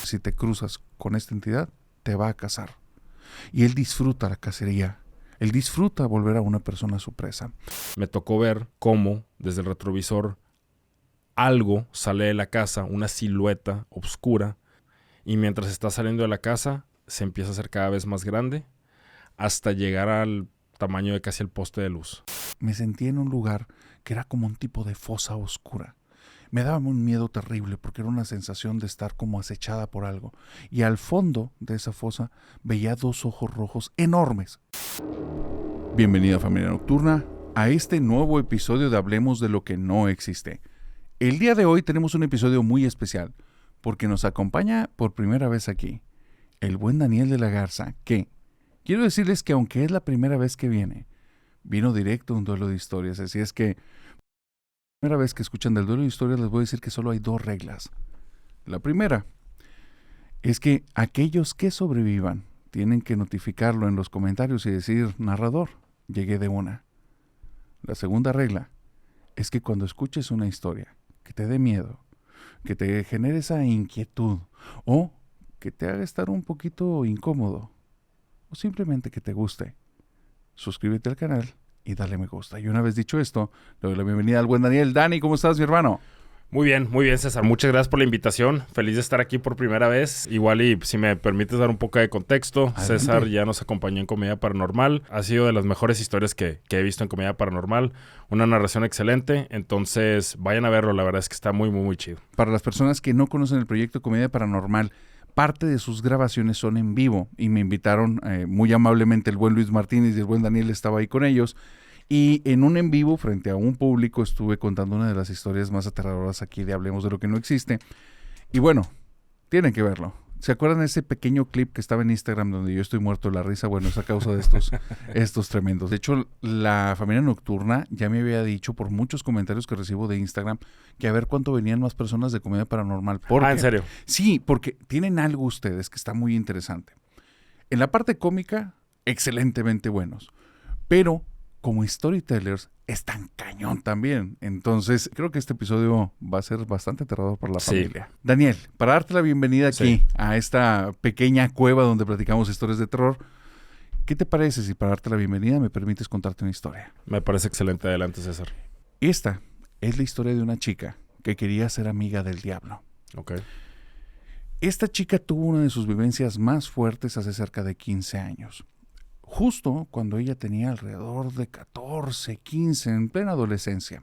si te cruzas con esta entidad, te va a cazar. Y él disfruta la cacería. Él disfruta volver a una persona a su presa. Me tocó ver cómo desde el retrovisor algo sale de la casa, una silueta oscura, y mientras está saliendo de la casa se empieza a hacer cada vez más grande hasta llegar al tamaño de casi el poste de luz. Me sentí en un lugar que era como un tipo de fosa oscura. Me daba un miedo terrible porque era una sensación de estar como acechada por algo. Y al fondo de esa fosa veía 2 ojos rojos enormes. Bienvenida, familia nocturna, a este nuevo episodio de Hablemos de lo que no existe. El día de hoy tenemos un episodio muy especial porque nos acompaña por primera vez aquí el buen Daniel de la Garza, que quiero decirles que aunque es la primera vez que viene, vino directo a un duelo de historias. Así es que, primera vez que escuchan del duelo de historias, les voy a decir que solo hay 2 reglas. La primera es que aquellos que sobrevivan tienen que notificarlo en los comentarios y decir: narrador, llegué de una. La segunda regla es que cuando escuches una historia que te dé miedo, que te genere esa inquietud o que te haga estar un poquito incómodo o simplemente que te guste, suscríbete al canal y dale me gusta. Y una vez dicho esto, le doy la bienvenida al buen Daniel. Dani, ¿cómo estás, mi hermano? Muy bien, César. Muchas gracias por la invitación. Feliz de estar aquí por primera vez. Igual y si me permites dar un poco de contexto, Adelante. César ya nos acompañó en Comedia Paranormal. Ha sido de las mejores historias que he visto en Comedia Paranormal. Una narración excelente. Entonces, vayan a verlo. La verdad es que está muy, muy, muy chido. Para las personas que no conocen el proyecto Comedia Paranormal, parte de sus grabaciones son en vivo y me invitaron muy amablemente el buen Luis Martínez y el buen Daniel estaba ahí con ellos. Y en un en vivo, frente a un público, estuve contando una de las historias más aterradoras aquí de Hablemos de lo que no existe. Y bueno, tienen que verlo. ¿Se acuerdan de ese pequeño clip que estaba en Instagram donde yo estoy muerto de la risa? Bueno, es a causa de estos tremendos. De hecho, la familia nocturna ya me había dicho por muchos comentarios que recibo de Instagram que a ver cuánto venían más personas de Comedia Paranormal. ¿En serio? Sí, porque tienen algo ustedes que está muy interesante. En la parte cómica, excelentemente buenos. Pero como storytellers, están cañón también. Entonces, creo que este episodio va a ser bastante aterrador para la familia. Daniel, para darte la bienvenida aquí a esta pequeña cueva donde platicamos historias de terror, ¿qué te parece si para darte la bienvenida me permites contarte una historia? Me parece excelente. Adelante, César. Esta es la historia de una chica que quería ser amiga del diablo. Ok. Esta chica tuvo una de sus vivencias más fuertes hace cerca de 15 años. Justo cuando ella tenía alrededor de 14, 15, en plena adolescencia.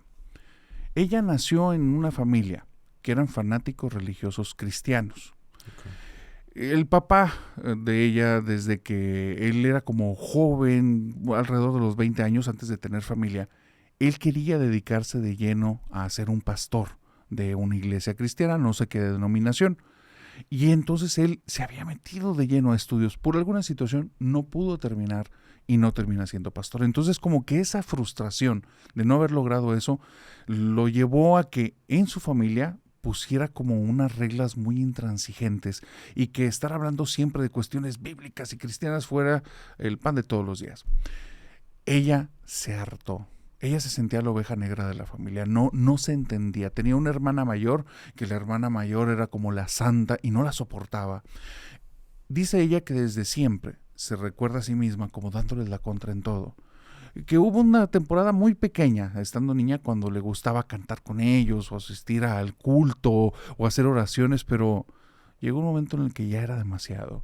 Ella nació en una familia que eran fanáticos religiosos cristianos. Okay. El papá de ella, desde que él era como joven, alrededor de los 20 años antes de tener familia, él quería dedicarse de lleno a ser un pastor de una iglesia cristiana, no sé qué denominación. Y entonces él se había metido de lleno a estudios. Por alguna situación no pudo terminar y no termina siendo pastor. Entonces como que esa frustración de no haber logrado eso lo llevó a que en su familia pusiera como unas reglas muy intransigentes y que estar hablando siempre de cuestiones bíblicas y cristianas fuera el pan de todos los días. Ella se hartó. Ella se sentía la oveja negra de la familia, no se entendía. Tenía una hermana mayor, que la hermana mayor era como la santa y no la soportaba. Dice ella que desde siempre se recuerda a sí misma como dándoles la contra en todo. Que hubo una temporada muy pequeña, estando niña, cuando le gustaba cantar con ellos o asistir al culto o hacer oraciones, pero llegó un momento en el que ya era demasiado.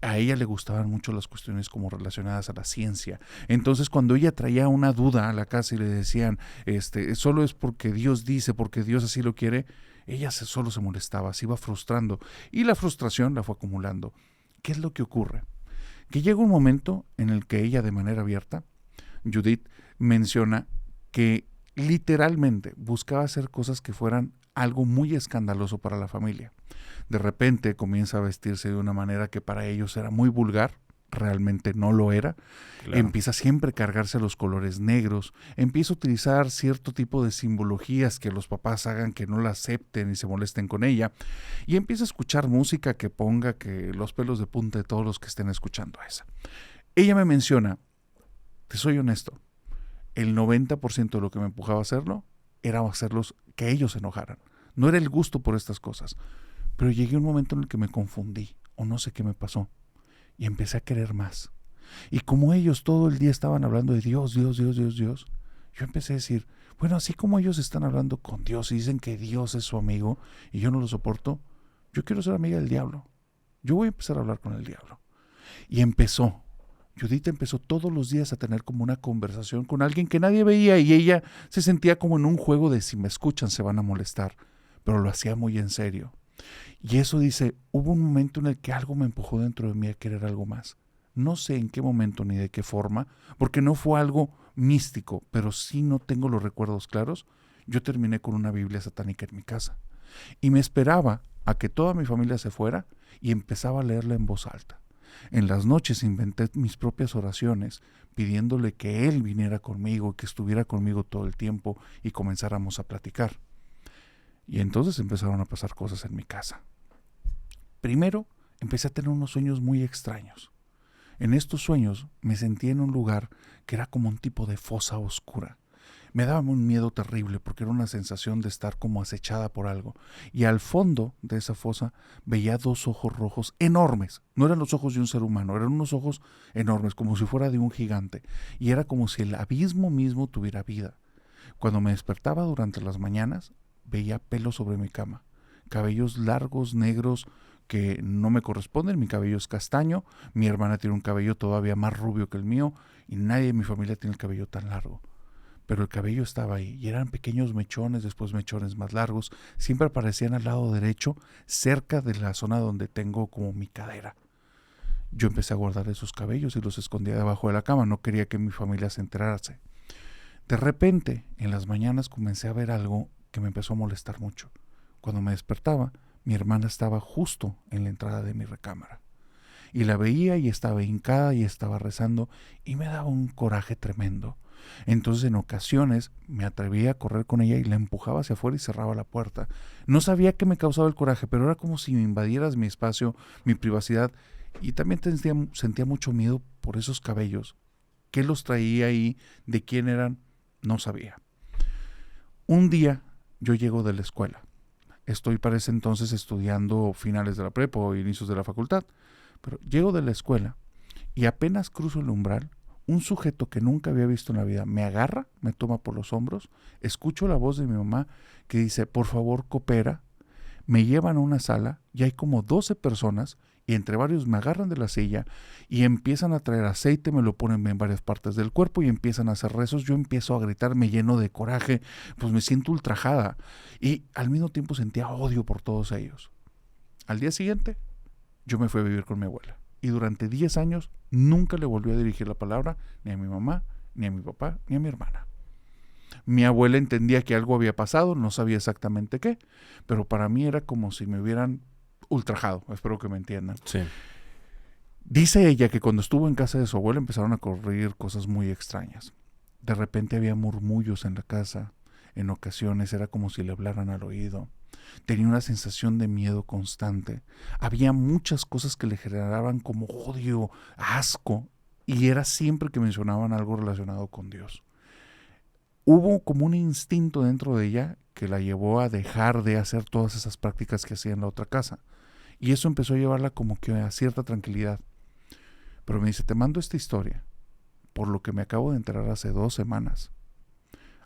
A ella le gustaban mucho las cuestiones como relacionadas a la ciencia. Entonces cuando ella traía una duda a la casa y le decían, solo es porque Dios dice, porque Dios así lo quiere, ella solo se molestaba, se iba frustrando y la frustración la fue acumulando. ¿Qué es lo que ocurre? Que llega un momento en el que ella, de manera abierta, Judith, menciona que literalmente buscaba hacer cosas que fueran algo muy escandaloso para la familia. De repente comienza a vestirse de una manera que para ellos era muy vulgar, realmente no lo era. Claro. Empieza siempre a cargarse los colores negros, empieza a utilizar cierto tipo de simbologías que los papás hagan que no la acepten y se molesten con ella, y empieza a escuchar música que ponga que los pelos de punta de todos los que estén escuchando esa. Ella me menciona, te soy honesto, el 90% de lo que me empujaba a hacerlo era hacerlos que ellos se enojaran. No era el gusto por estas cosas, Pero llegué a un momento en el que me confundí, o no sé qué me pasó, y empecé a querer más. Y como ellos todo el día estaban hablando de Dios, Dios, Dios, Dios, Dios, yo empecé a decir, bueno, así como ellos están hablando con Dios y dicen que Dios es su amigo y yo no lo soporto, yo quiero ser amiga del diablo. Yo voy a empezar a hablar con el diablo. Y Judith empezó todos los días a tener como una conversación con alguien que nadie veía y ella se sentía como en un juego de si me escuchan se van a molestar, pero lo hacía muy en serio. Y eso dice, hubo un momento en el que algo me empujó dentro de mí a querer algo más. No sé en qué momento ni de qué forma, porque no fue algo místico, pero sí no tengo los recuerdos claros. Yo terminé con una Biblia satánica en mi casa y me esperaba a que toda mi familia se fuera y empezaba a leerla en voz alta. En las noches inventé mis propias oraciones, pidiéndole que él viniera conmigo, que estuviera conmigo todo el tiempo y comenzáramos a platicar. Y entonces empezaron a pasar cosas en mi casa. Primero, empecé a tener unos sueños muy extraños. En estos sueños me sentí en un lugar que era como un tipo de fosa oscura. Me daba un miedo terrible porque era una sensación de estar como acechada por algo. Y al fondo de esa fosa veía 2 ojos rojos enormes. No eran los ojos de un ser humano, eran unos ojos enormes, como si fuera de un gigante. Y era como si el abismo mismo tuviera vida. Cuando me despertaba durante las mañanas, veía pelo sobre mi cama. Cabellos largos, negros, que no me corresponden. Mi cabello es castaño. Mi hermana tiene un cabello todavía más rubio que el mío. Y nadie en mi familia tiene el cabello tan largo. Pero el cabello estaba ahí y eran pequeños mechones, después mechones más largos, siempre aparecían al lado derecho, cerca de la zona donde tengo como mi cadera. Yo empecé a guardar esos cabellos y los escondía debajo de la cama, no quería que mi familia se enterase. De repente, en las mañanas comencé a ver algo que me empezó a molestar mucho. Cuando me despertaba, mi hermana estaba justo en la entrada de mi recámara. Y la veía y estaba hincada y estaba rezando y me daba un coraje tremendo. Entonces en ocasiones me atrevía a correr con ella y la empujaba hacia afuera y cerraba la puerta. No sabía qué me causaba el coraje, pero era como si me invadieras mi espacio, mi privacidad, y también sentía mucho miedo por esos cabellos. ¿Qué los traía ahí? ¿De quién eran? No sabía. Un día yo llego de la escuela. Estoy para ese entonces estudiando finales de la prepa o inicios de la facultad, pero llego de la escuela y apenas cruzo el umbral, un sujeto que nunca había visto en la vida me agarra, me toma por los hombros, escucho la voz de mi mamá que dice, por favor, coopera. Me llevan a una sala y hay como 12 personas y entre varios me agarran de la silla y empiezan a traer aceite, me lo ponen en varias partes del cuerpo y empiezan a hacer rezos. Yo empiezo a gritar, me lleno de coraje, pues me siento ultrajada y al mismo tiempo sentía odio por todos ellos. Al día siguiente, yo me fui a vivir con mi abuela. Y durante 10 años nunca le volví a dirigir la palabra ni a mi mamá, ni a mi papá, ni a mi hermana. Mi abuela entendía que algo había pasado, no sabía exactamente qué, pero para mí era como si me hubieran ultrajado, espero que me entiendan. Sí. Dice ella que cuando estuvo en casa de su abuela empezaron a ocurrir cosas muy extrañas. De repente había murmullos en la casa, en ocasiones era como si le hablaran al oído. Tenía una sensación de miedo constante. Había muchas cosas que le generaban como odio, asco, y era siempre que mencionaban algo relacionado con Dios. Hubo como un instinto dentro de ella que la llevó a dejar de hacer todas esas prácticas que hacía en la otra casa. Y eso empezó a llevarla como que a cierta tranquilidad. Pero me dice, te mando esta historia, por lo que me acabo de enterar hace 2 semanas.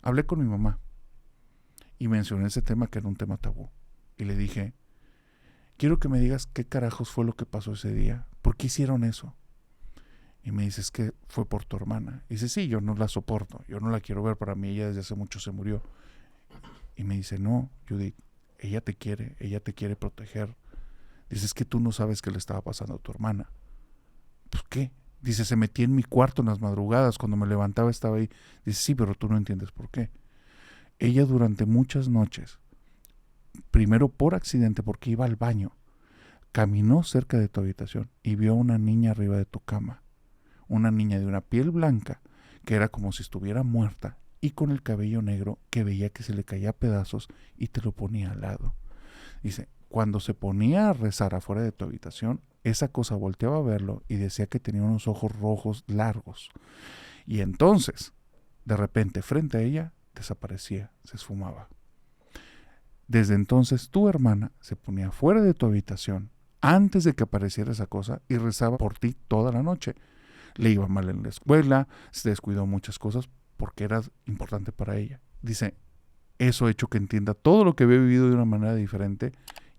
Hablé con mi mamá y mencioné ese tema que era un tema tabú. Y le dije, quiero que me digas qué carajos fue lo que pasó ese día. ¿Por qué hicieron eso? Y me dice, es que fue por tu hermana. Y dice, sí, yo no la soporto, yo no la quiero ver, para mí ella desde hace mucho se murió. Y me dice, no, Judith, ella te quiere proteger. Dice, es que tú no sabes qué le estaba pasando a tu hermana. ¿Pues qué? Dice, se metía en mi cuarto en las madrugadas, cuando me levantaba estaba ahí. Dice, sí, pero tú no entiendes por qué. Ella durante muchas noches, primero por accidente, porque iba al baño, caminó cerca de tu habitación y vio a una niña arriba de tu cama. Una niña de una piel blanca, que era como si estuviera muerta, y con el cabello negro que veía que se le caía a pedazos y te lo ponía al lado. Dice, cuando se ponía a rezar afuera de tu habitación, esa cosa volteaba a verlo y decía que tenía unos ojos rojos largos. Y entonces, de repente, frente a ella, desaparecía, se esfumaba. Desde entonces tu hermana se ponía fuera de tu habitación antes de que apareciera esa cosa y rezaba por ti toda la noche. Le iba mal en la escuela, se descuidó muchas cosas porque eras importante para ella. Dice, eso ha hecho que entienda todo lo que había vivido de una manera diferente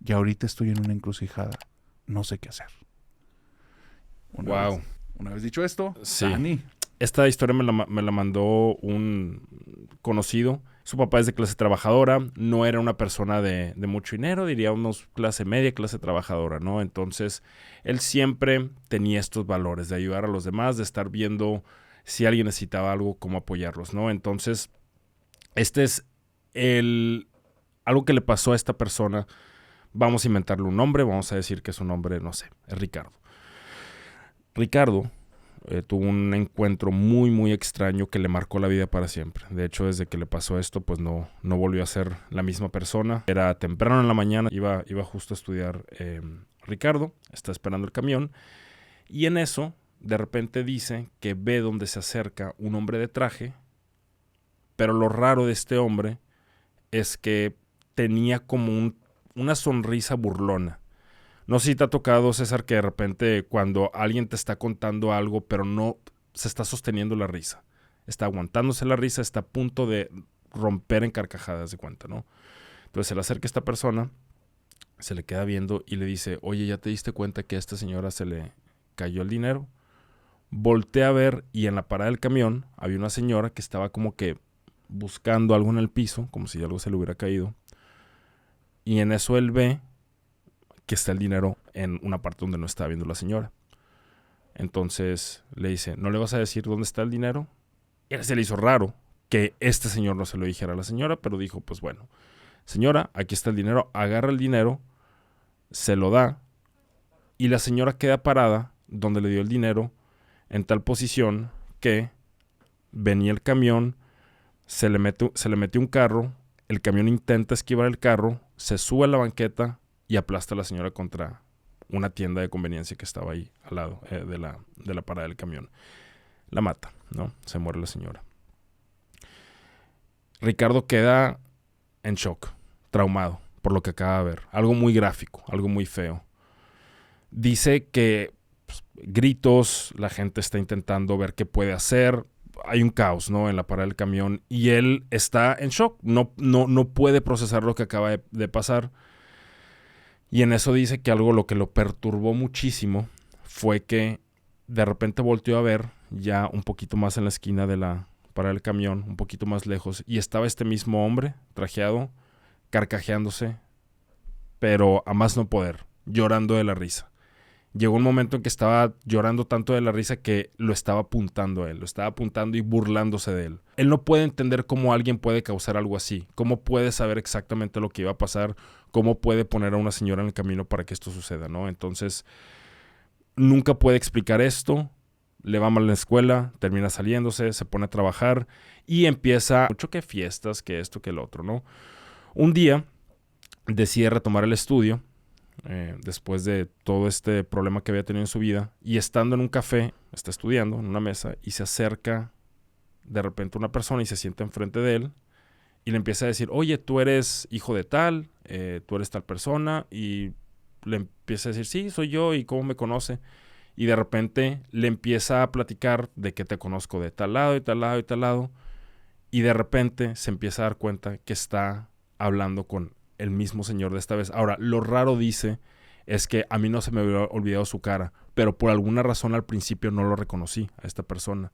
y ahorita estoy en una encrucijada. No sé qué hacer. Una vez dicho esto, sí. Dani. Esta historia me la mandó un conocido. Su papá es de clase trabajadora, no era una persona de mucho dinero, diríamos clase media, clase trabajadora, ¿no? Entonces, él siempre tenía estos valores de ayudar a los demás, de estar viendo si alguien necesitaba algo, cómo apoyarlos, ¿no? Entonces, este es algo que le pasó a esta persona. Vamos a inventarle un nombre, vamos a decir que su nombre, no sé, es Ricardo. Ricardo tuvo un encuentro muy, muy extraño que le marcó la vida para siempre. De hecho, desde que le pasó esto, pues no volvió a ser la misma persona. Era temprano en la mañana, iba justo a estudiar Ricardo, está esperando el camión, y en eso, de repente dice que ve donde se acerca un hombre de traje, pero lo raro de este hombre es que tenía como una sonrisa burlona. No sé si te ha tocado, César, que de repente cuando alguien te está contando algo, pero no se está sosteniendo la risa. Está aguantándose la risa, está a punto de romper en carcajadas de cuenta, ¿no? Entonces se le acerca a esta persona, se le queda viendo y le dice, oye, ¿ya te diste cuenta que a esta señora se le cayó el dinero? Voltea a ver y en la parada del camión había una señora que estaba como que buscando algo en el piso, como si algo se le hubiera caído. Y en eso él ve que está el dinero en una parte donde no está viendo la señora. Entonces le dice, ¿no le vas a decir dónde está el dinero? Y a él se le hizo raro que este señor no se lo dijera a la señora, pero dijo, pues bueno, señora, aquí está el dinero, agarra el dinero, se lo da, y la señora queda parada donde le dio el dinero en tal posición que venía el camión, se le mete un carro, el camión intenta esquivar el carro, se sube a la banqueta y aplasta a la señora contra una tienda de conveniencia que estaba ahí al lado de la parada del camión. La mata, ¿no? Se muere la señora. Ricardo queda en shock, traumado por lo que acaba de ver. Algo muy gráfico, algo muy feo. Dice que gritos, la gente está intentando ver qué puede hacer. Hay un caos, ¿no? En la parada del camión y él está en shock. No puede procesar lo que acaba de pasar. Y en eso dice que algo lo que lo perturbó muchísimo fue que de repente volteó a ver ya un poquito más en la esquina de la parada del camión, un poquito más lejos, y estaba este mismo hombre trajeado, carcajeándose, pero a más no poder, llorando de la risa. Llegó un momento en que estaba llorando tanto de la risa que lo estaba apuntando a él, lo estaba apuntando y burlándose de él. Él no puede entender cómo alguien puede causar algo así, cómo puede saber exactamente lo que iba a pasar, cómo puede poner a una señora en el camino para que esto suceda, ¿no? Entonces, nunca puede explicar esto, le va mal en la escuela, termina saliéndose, se pone a trabajar y empieza mucho que fiestas, que esto, que el otro, ¿no? Un día decide retomar el estudio, después de todo este problema que había tenido en su vida, y estando en un café, está estudiando en una mesa y se acerca de repente una persona y se sienta enfrente de él y le empieza a decir, oye, tú eres hijo de tal, tú eres tal persona, y le empieza a decir, sí, soy yo, y cómo me conoce, y de repente le empieza a platicar de que te conozco de tal lado y tal lado y tal lado, y de repente se empieza a dar cuenta que está hablando con el mismo señor de esta vez. Ahora, lo raro dice es que a mí no se me había olvidado su cara, pero por alguna razón al principio no lo reconocí a esta persona.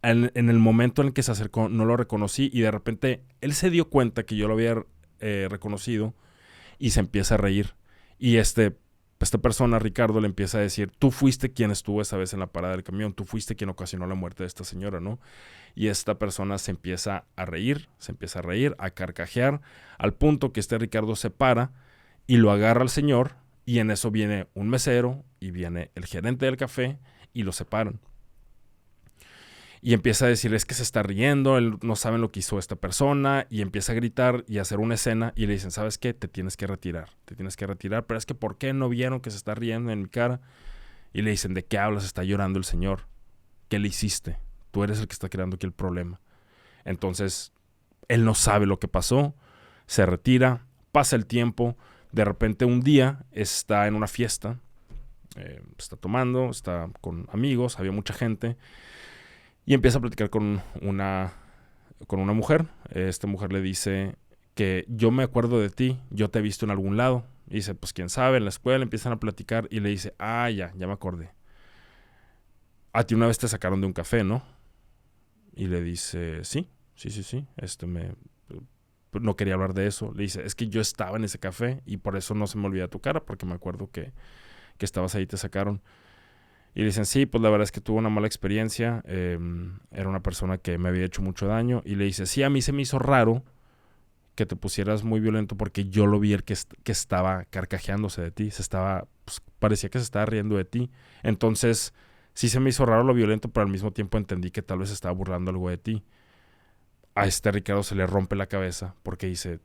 En el momento en el que se acercó no lo reconocí y de repente él se dio cuenta que yo lo había reconocido y se empieza a reír. Y esta persona, Ricardo, le empieza a decir, tú fuiste quien estuvo esa vez en la parada del camión, tú fuiste quien ocasionó la muerte de esta señora, ¿no? Y esta persona se empieza a reír, a carcajear, al punto que Ricardo se para y lo agarra al señor, y en eso viene un mesero y viene el gerente del café y lo separan. Y empieza a decir, es que se está riendo, él no sabe lo que hizo esta persona, y empieza a gritar y a hacer una escena, y le dicen, ¿sabes qué? Te tienes que retirar, pero es que ¿por qué no vieron que se está riendo en mi cara? Y le dicen, ¿de qué hablas? Está llorando el señor. ¿Qué le hiciste? Tú eres el que está creando aquí el problema. Entonces, él no sabe lo que pasó, se retira, Pasa el tiempo, de repente un día está en una fiesta, está tomando, está con amigos, había mucha gente, y empieza a platicar con una mujer. Esta mujer le dice que yo me acuerdo de ti, yo te he visto en algún lado. Y dice, pues quién sabe, en la escuela empiezan a platicar y le dice, ya me acordé. A ti una vez te sacaron de un café, ¿no? Y le dice, sí. No quería hablar de eso. Le dice, es que yo estaba en ese café y por eso no se me olvida tu cara, porque me acuerdo que estabas ahí y te sacaron. Y le dicen, sí, pues la verdad es que tuve una mala experiencia. Era una persona que me había hecho mucho daño. Y le dice, sí, a mí se me hizo raro que te pusieras muy violento porque yo lo vi el que estaba carcajeándose de ti. Parecía que se estaba riendo de ti. Entonces, sí se me hizo raro lo violento, pero al mismo tiempo entendí que tal vez estaba burlando algo de ti. A Ricardo se le rompe la cabeza porque dice,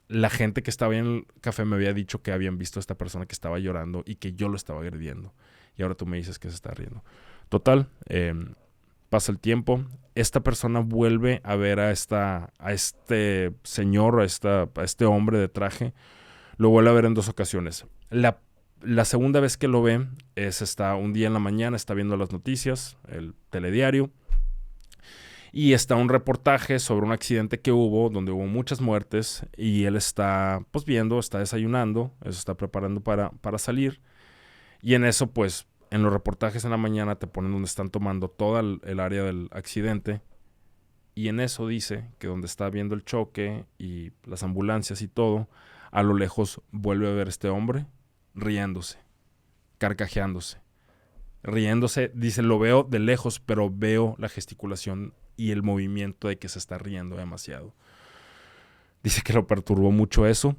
la gente que estaba en el café me había dicho que habían visto a esta persona que estaba llorando y que yo lo estaba agrediendo. Y ahora tú me dices que se está riendo. Total, pasa el tiempo. Esta persona vuelve a ver a este señor, a este hombre de traje. Lo vuelve a ver en 2 ocasiones. La segunda vez que lo ve está un día en la mañana, está viendo las noticias, el telediario. Y está un reportaje sobre un accidente que hubo, donde hubo muchas muertes, y él está viendo, está desayunando, se está preparando para salir. Y en eso, en los reportajes en la mañana te ponen donde están tomando toda el área del accidente. Y en eso dice que donde está viendo el choque y las ambulancias y todo, a lo lejos vuelve a ver este hombre riéndose, carcajeándose. Riéndose, dice, lo veo de lejos, pero veo la gesticulación y el movimiento de que se está riendo demasiado. Dice que lo perturbó mucho eso.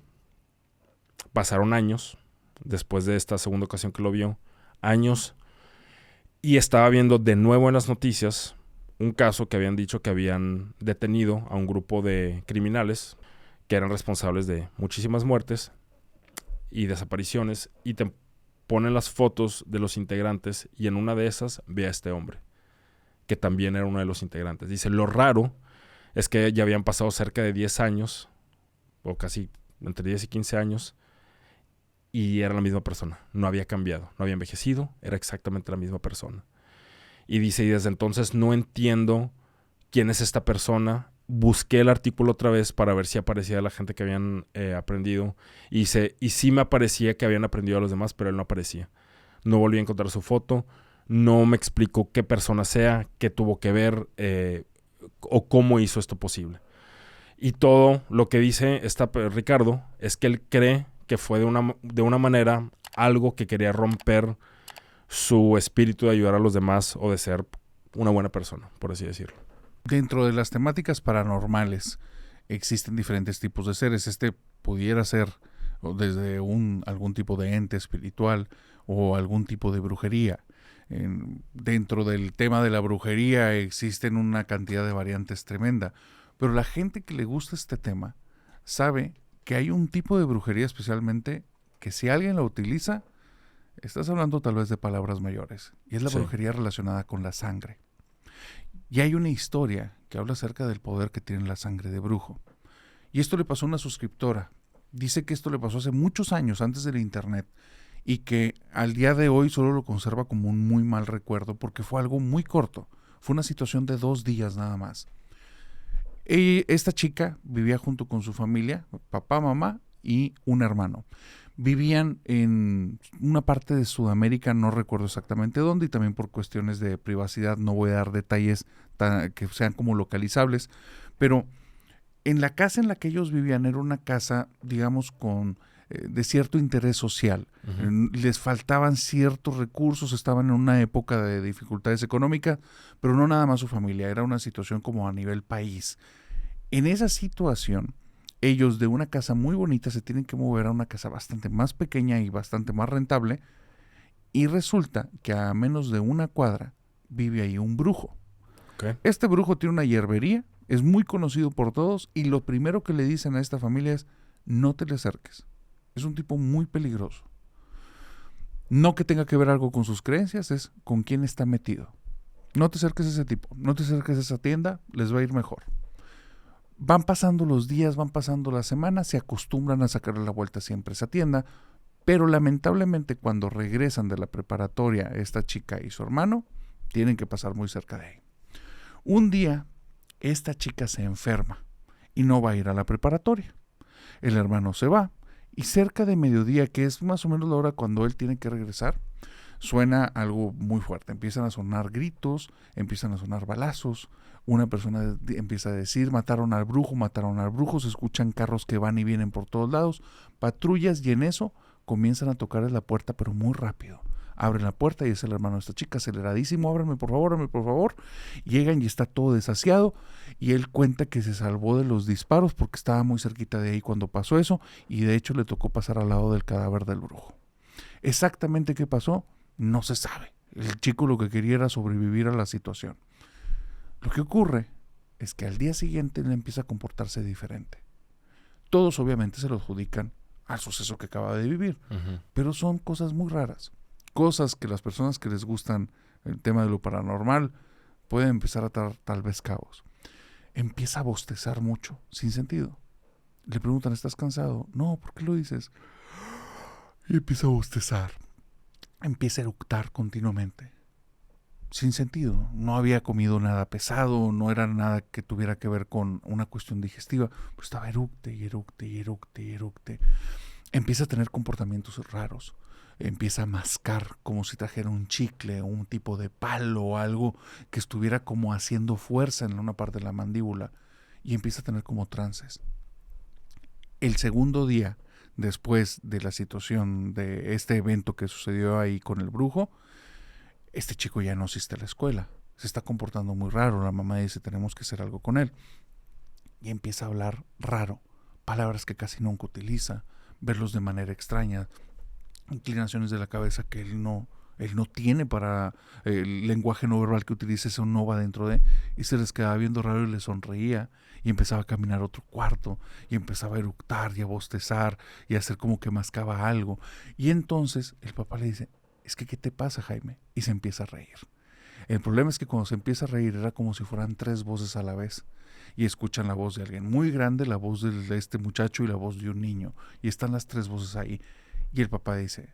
Pasaron años, después de esta segunda ocasión que lo vio, años, y estaba viendo de nuevo en las noticias un caso que habían dicho que habían detenido a un grupo de criminales que eran responsables de muchísimas muertes y desapariciones, y te ponen las fotos de los integrantes, y en una de esas ve a este hombre, que también era uno de los integrantes. Dice, lo raro es que ya habían pasado cerca de 10 años, o casi entre 10 y 15 años, y era la misma persona. No había cambiado, no había envejecido, era exactamente la misma persona. Y dice, y desde entonces no entiendo quién es esta persona. Busqué el artículo otra vez para ver si aparecía la gente que habían aprendido. Y sí me aparecía que habían aprendido a los demás, pero él no aparecía. No volví a encontrar su foto. No me explicó qué persona sea, qué tuvo que ver o cómo hizo esto posible. Y todo lo que dice Ricardo es que él cree que fue de una manera algo que quería romper su espíritu de ayudar a los demás o de ser una buena persona, por así decirlo. Dentro de las temáticas paranormales existen diferentes tipos de seres. Pudiera ser desde algún tipo de ente espiritual o algún tipo de brujería. Dentro del tema de la brujería existen una cantidad de variantes tremenda, pero la gente que le gusta este tema sabe que hay un tipo de brujería especialmente que si alguien la utiliza, estás hablando tal vez de palabras mayores, y es la brujería relacionada con la sangre. Y hay una historia que habla acerca del poder que tiene la sangre de brujo. Y esto le pasó a una suscriptora. Dice que esto le pasó hace muchos años, antes del internet, y que al día de hoy solo lo conserva como un muy mal recuerdo porque fue algo muy corto. Fue una situación de 2 días nada más. Esta chica vivía junto con su familia, papá, mamá y un hermano. Vivían en una parte de Sudamérica, no recuerdo exactamente dónde, y también por cuestiones de privacidad no voy a dar detalles que sean como localizables, pero en la casa en la que ellos vivían era una casa, digamos, de cierto interés social. Uh-huh. Les faltaban ciertos recursos, estaban en una época de dificultades económicas, pero no nada más su familia, era una situación como a nivel país. En esa situación, ellos de una casa muy bonita se tienen que mover a una casa bastante más pequeña y bastante más rentable, y resulta que a menos de 1 cuadra vive ahí un brujo. Okay. Este brujo tiene una hierbería, es muy conocido por todos, y lo primero que le dicen a esta familia es: no te le acerques. Es un tipo muy peligroso. No que tenga que ver algo con sus creencias, es con quién está metido. No te acerques a ese tipo, no te acerques a esa tienda, les va a ir mejor. Van pasando los días, van pasando las semanas, se acostumbran a sacarle la vuelta siempre a esa tienda, pero lamentablemente cuando regresan de la preparatoria esta chica y su hermano, tienen que pasar muy cerca de ahí. Un día, esta chica se enferma y no va a ir a la preparatoria. El hermano se va y cerca de mediodía, que es más o menos la hora cuando él tiene que regresar, suena algo muy fuerte. Empiezan a sonar gritos, empiezan a sonar balazos. Una persona empieza a decir, mataron al brujo. Se escuchan carros que van y vienen por todos lados, patrullas, y en eso comienzan a tocarles la puerta, pero muy rápido. Abren la puerta y es el hermano de esta chica, aceleradísimo, ábrame por favor. Llegan y está todo desasiado y él cuenta que se salvó de los disparos porque estaba muy cerquita de ahí cuando pasó eso, y de hecho le tocó pasar al lado del cadáver del brujo. Exactamente qué pasó, no se sabe. El chico lo que quería era sobrevivir a la situación. Lo que ocurre es que al día siguiente él empieza a comportarse diferente. Todos obviamente se lo adjudican al suceso que acaba de vivir, pero son cosas muy raras. Cosas que las personas que les gustan el tema de lo paranormal pueden empezar a tal vez cabos. Empieza a bostezar mucho, sin sentido. Le preguntan, ¿estás cansado? No, ¿por qué lo dices? Y empieza a bostezar. Empieza a eructar continuamente. Sin sentido. No había comido nada pesado, no era nada que tuviera que ver con una cuestión digestiva. Pues estaba eructe. Empieza a tener comportamientos raros. Empieza a mascar como si trajera un chicle o un tipo de palo o algo que estuviera como haciendo fuerza en una parte de la mandíbula, y empieza a tener como trances. El segundo día, después de la situación de este evento que sucedió ahí con el brujo, este chico ya no asiste a la escuela. Se está comportando muy raro. La mamá dice, tenemos que hacer algo con él. Y empieza a hablar raro. Palabras que casi nunca utiliza. Verlos de manera extraña. Inclinaciones de la cabeza que él no tiene para el lenguaje no verbal que utiliza, eso no va dentro de, y se les quedaba viendo raro y le sonreía, y empezaba a caminar a otro cuarto y empezaba a eructar y a bostezar y a hacer como que mascaba algo. Y entonces el papá le dice, es que ¿qué te pasa, Jaime? Y se empieza a reír. El problema es que cuando se empieza a reír era como si fueran 3 voces a la vez, y escuchan la voz de alguien muy grande, la voz de este muchacho y la voz de un niño, y están las 3 voces ahí. Y el papá dice,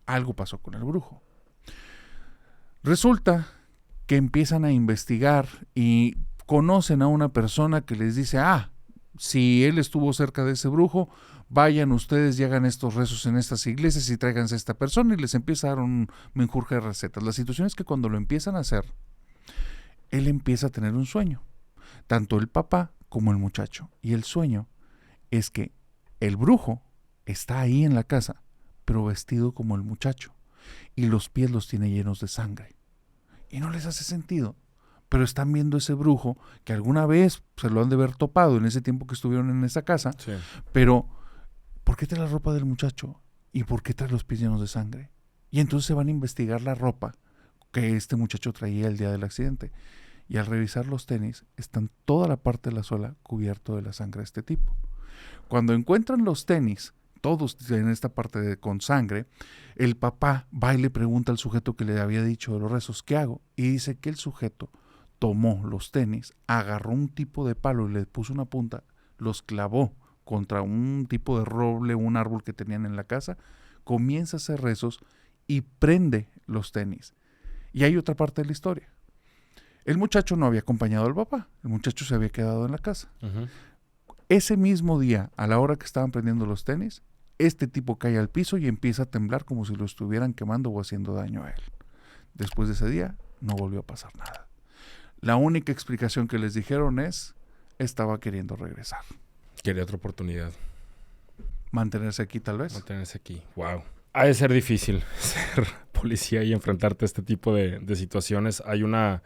algo pasó con el brujo. Resulta que empiezan a investigar y conocen a una persona que les dice, si él estuvo cerca de ese brujo, vayan ustedes y hagan estos rezos en estas iglesias y tráiganse a esta persona, y les empieza a dar un menjurje de recetas. La situación es que cuando lo empiezan a hacer, él empieza a tener un sueño, tanto el papá como el muchacho. Y el sueño es que el brujo está ahí en la casa, pero vestido como el muchacho, y los pies los tiene llenos de sangre. Y no les hace sentido, pero están viendo ese brujo que alguna vez se lo han de haber topado en ese tiempo que estuvieron en esa casa, sí. Pero ¿por qué trae la ropa del muchacho? ¿Y por qué trae los pies llenos de sangre? Y entonces se van a investigar la ropa que este muchacho traía el día del accidente. Y al revisar los tenis, están toda la parte de la suela cubierto de la sangre de este tipo. Cuando encuentran los tenis, todos en esta parte con sangre, el papá va y le pregunta al sujeto que le había dicho de los rezos, ¿qué hago? Y dice que el sujeto tomó los tenis, agarró un tipo de palo y le puso una punta, los clavó contra un tipo de roble, un árbol que tenían en la casa, comienza a hacer rezos y prende los tenis. Y hay otra parte de la historia. El muchacho no había acompañado al papá, el muchacho se había quedado en la casa. Uh-huh. Ese mismo día, a la hora que estaban prendiendo los tenis, este tipo cae al piso y empieza a temblar como si lo estuvieran quemando o haciendo daño a él. Después de ese día, no volvió a pasar nada. La única explicación que les dijeron es, estaba queriendo regresar. Quería otra oportunidad. Mantenerse aquí, tal vez. Mantenerse aquí, wow. Ha de ser difícil ser policía y enfrentarte a este tipo de situaciones. Hay una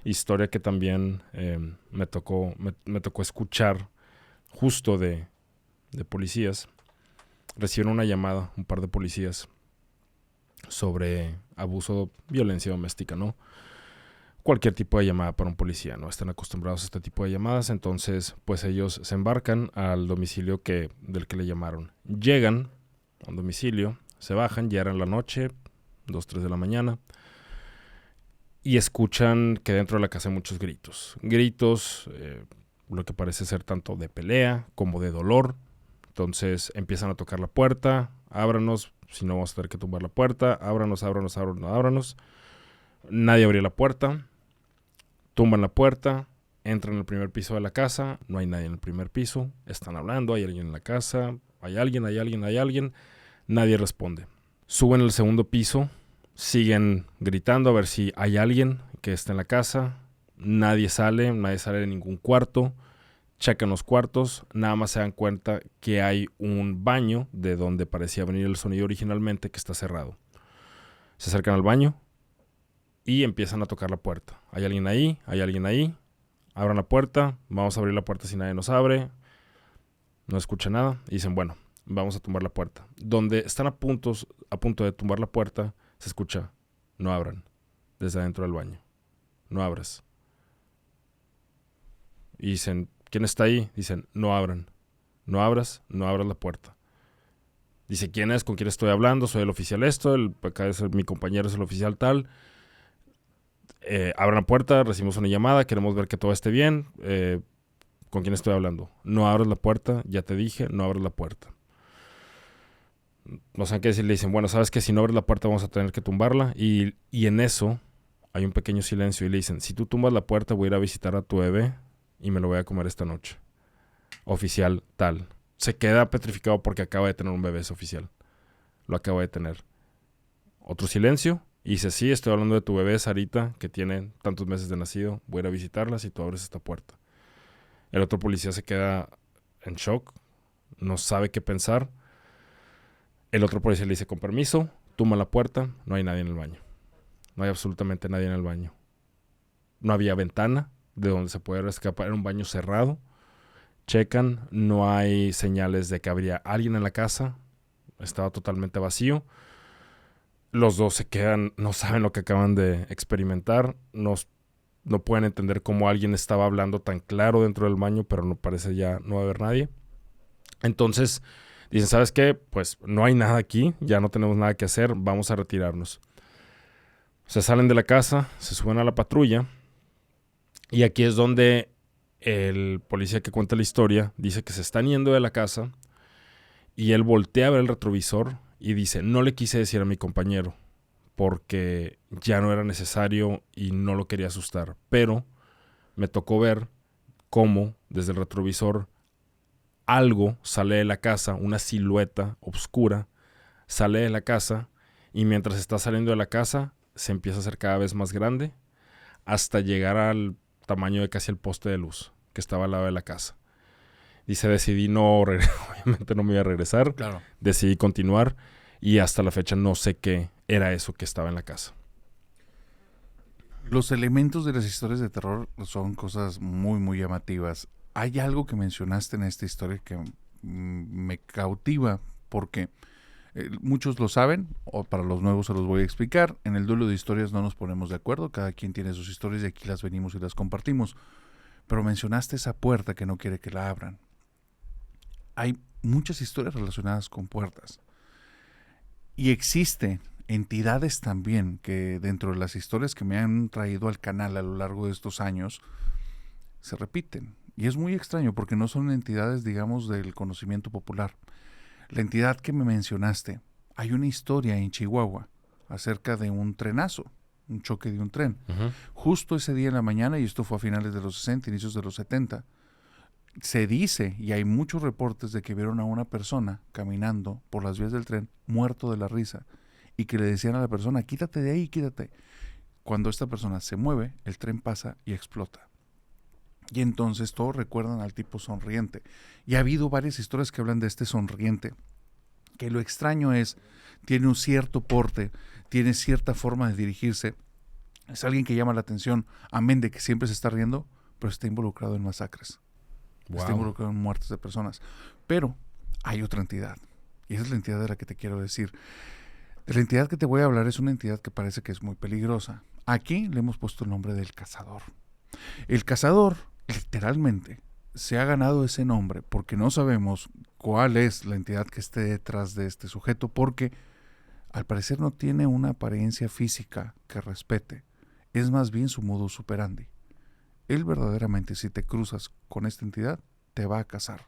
historia que también me tocó escuchar justo de policías. Recibieron una llamada, un par de policías, sobre abuso, violencia doméstica, ¿no? Cualquier tipo de llamada para un policía, ¿no? Están acostumbrados a este tipo de llamadas, entonces pues ellos se embarcan al domicilio del que le llamaron. Llegan al domicilio, se bajan, ya era en la noche, 2, 3 de la mañana, y escuchan que dentro de la casa hay muchos gritos. Gritos lo que parece ser tanto de pelea como de dolor. Entonces empiezan a tocar la puerta, ábranos, si no vamos a tener que tumbar la puerta, ábranos. Nadie abría la puerta, tumban la puerta, entran al primer piso de la casa, no hay nadie en el primer piso, están hablando, hay alguien en la casa, hay alguien, nadie responde. Suben al segundo piso, siguen gritando a ver si hay alguien que está en la casa, nadie sale de ningún cuarto. Checan los cuartos, nada más se dan cuenta que hay un baño de donde parecía venir el sonido originalmente que está cerrado. Se acercan al baño y empiezan a tocar la puerta. Hay alguien ahí, abran la puerta, vamos a abrir la puerta si nadie nos abre. No escucha nada y dicen, bueno, vamos a tumbar la puerta. Donde están a punto de tumbar la puerta, se escucha, no abran, desde adentro del baño. No abras. Y dicen, ¿quién está ahí? Dicen, no abran. No abras la puerta. Dice, ¿quién es? ¿Con quién estoy hablando? Soy el oficial acá mi compañero es el oficial tal. Abran la puerta, recibimos una llamada, queremos ver que todo esté bien. ¿Con quién estoy hablando? No abras la puerta, ya te dije, no abras la puerta. No saben qué decir, le dicen, bueno, ¿sabes qué? Si no abres la puerta vamos a tener que tumbarla. Y en eso hay un pequeño silencio y le dicen, si tú tumbas la puerta voy a ir a visitar a tu bebé y me lo voy a comer esta noche. Oficial tal. Se queda petrificado porque acaba de tener un bebé, ese oficial. Lo acaba de tener. Otro silencio. Y dice, sí, estoy hablando de tu bebé, Sarita, que tiene tantos meses de nacido. Voy a ir a visitarla si tú abres esta puerta. El otro policía se queda en shock. No sabe qué pensar. El otro policía le dice, con permiso, tumba la puerta. No hay nadie en el baño. No hay absolutamente nadie en el baño. No había ventana de donde se pudiera escapar. Era un baño cerrado. Checan, no hay señales de que habría alguien en la casa. Estaba totalmente vacío. Los dos se quedan, no saben lo que acaban de experimentar. No pueden entender cómo alguien estaba hablando tan claro dentro del baño, pero no parece ya no haber nadie. Entonces dicen, ¿sabes qué? Pues no hay nada aquí, ya no tenemos nada que hacer, vamos a retirarnos. Se salen de la casa, se suben a la patrulla y aquí es donde el policía que cuenta la historia dice que se están yendo de la casa y él voltea a ver el retrovisor y dice, no le quise decir a mi compañero porque ya no era necesario y no lo quería asustar, pero me tocó ver cómo desde el retrovisor algo sale de la casa, una silueta oscura sale de la casa y mientras está saliendo de la casa se empieza a hacer cada vez más grande hasta llegar al tamaño de casi el poste de luz que estaba al lado de la casa. Dice, decidí obviamente no me iba a regresar. Claro. Decidí continuar y hasta la fecha no sé qué era eso que estaba en la casa. Los elementos de las historias de terror son cosas muy, muy llamativas. Hay algo que mencionaste en esta historia que me cautiva porque muchos lo saben, o para los nuevos se los voy a explicar. En el duelo de historias no nos ponemos de acuerdo, cada quien tiene sus historias y aquí las venimos y las compartimos. Pero mencionaste esa puerta que no quiere que la abran. Hay muchas historias relacionadas con puertas. Y existen entidades también que dentro de las historias que me han traído al canal a lo largo de estos años se repiten. Y es muy extraño porque no son entidades, digamos, del conocimiento popular. La entidad que me mencionaste, hay una historia en Chihuahua acerca de un trenazo, un choque de un tren. Uh-huh. Justo ese día en la mañana, y esto fue a finales de los 60, inicios de los 70, se dice, y hay muchos reportes de que vieron a una persona caminando por las vías del tren, muerto de la risa, y que le decían a la persona, quítate de ahí, quítate. Cuando esta persona se mueve, el tren pasa y explota. Y entonces todos recuerdan al tipo sonriente. Y ha habido varias historias que hablan de este sonriente, que lo extraño es, tiene un cierto porte, tiene cierta forma de dirigirse. Es alguien que llama la atención, amén de que siempre se está riendo, pero está involucrado en masacres. Wow. Está involucrado en muertes de personas. Pero hay otra entidad, y esa es la entidad de la que te quiero decir. De la entidad que te voy a hablar es una entidad que parece que es muy peligrosa. Aquí le hemos puesto el nombre del cazador. El cazador, literalmente, se ha ganado ese nombre porque no sabemos cuál es la entidad que esté detrás de este sujeto, porque al parecer no tiene una apariencia física que respete. Es más bien su modus operandi. él verdaderamente, si te cruzas con esta entidad, te va a cazar.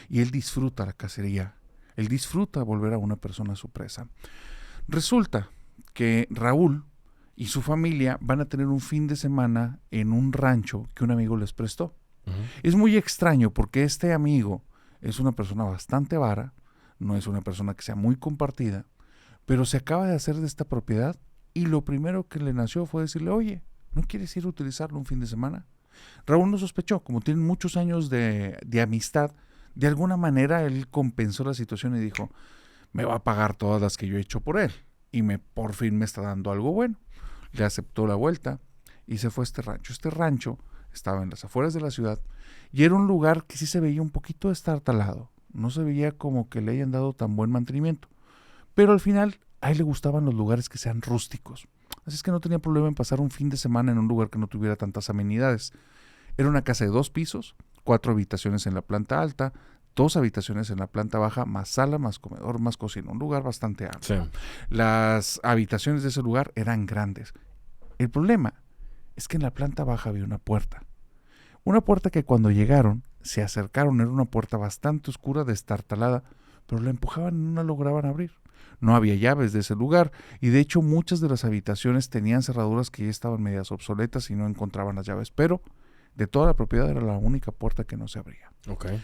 Y él disfruta la cacería. Él disfruta volver a una persona su presa. Resulta que Raúl y su familia van a tener un fin de semana en un rancho que un amigo les prestó. Es muy extraño porque este amigo es una persona bastante vara, no es una persona que sea muy compartida, pero se acaba de hacer de esta propiedad y lo primero que le nació fue decirle, oye, ¿no quieres ir a utilizarlo un fin de semana? Raúl no sospechó, como tienen muchos años de amistad, de alguna manera él compensó la situación y dijo, me va a pagar todas las que yo he hecho por él y por fin me está dando algo bueno. Le aceptó la vuelta y se fue a este rancho. Este rancho estaba en las afueras de la ciudad y era un lugar que sí se veía un poquito destartalado. No se veía como que le hayan dado tan buen mantenimiento. Pero al final a él le gustaban los lugares que sean rústicos. Así es que no tenía problema en pasar un fin de semana en un lugar que no tuviera tantas amenidades. Era una casa de 2 pisos, 4 habitaciones en la planta alta, 2 habitaciones en la planta baja, más sala, más comedor, más cocina. Un lugar bastante amplio. Sí. Las habitaciones de ese lugar eran grandes. El problema es que en la planta baja había una puerta. Una puerta que cuando llegaron, se acercaron, era una puerta bastante oscura, destartalada, pero la empujaban y no la lograban abrir. No había llaves de ese lugar y de hecho muchas de las habitaciones tenían cerraduras que ya estaban medias obsoletas y no encontraban las llaves, pero de toda la propiedad era la única puerta que no se abría. Okay.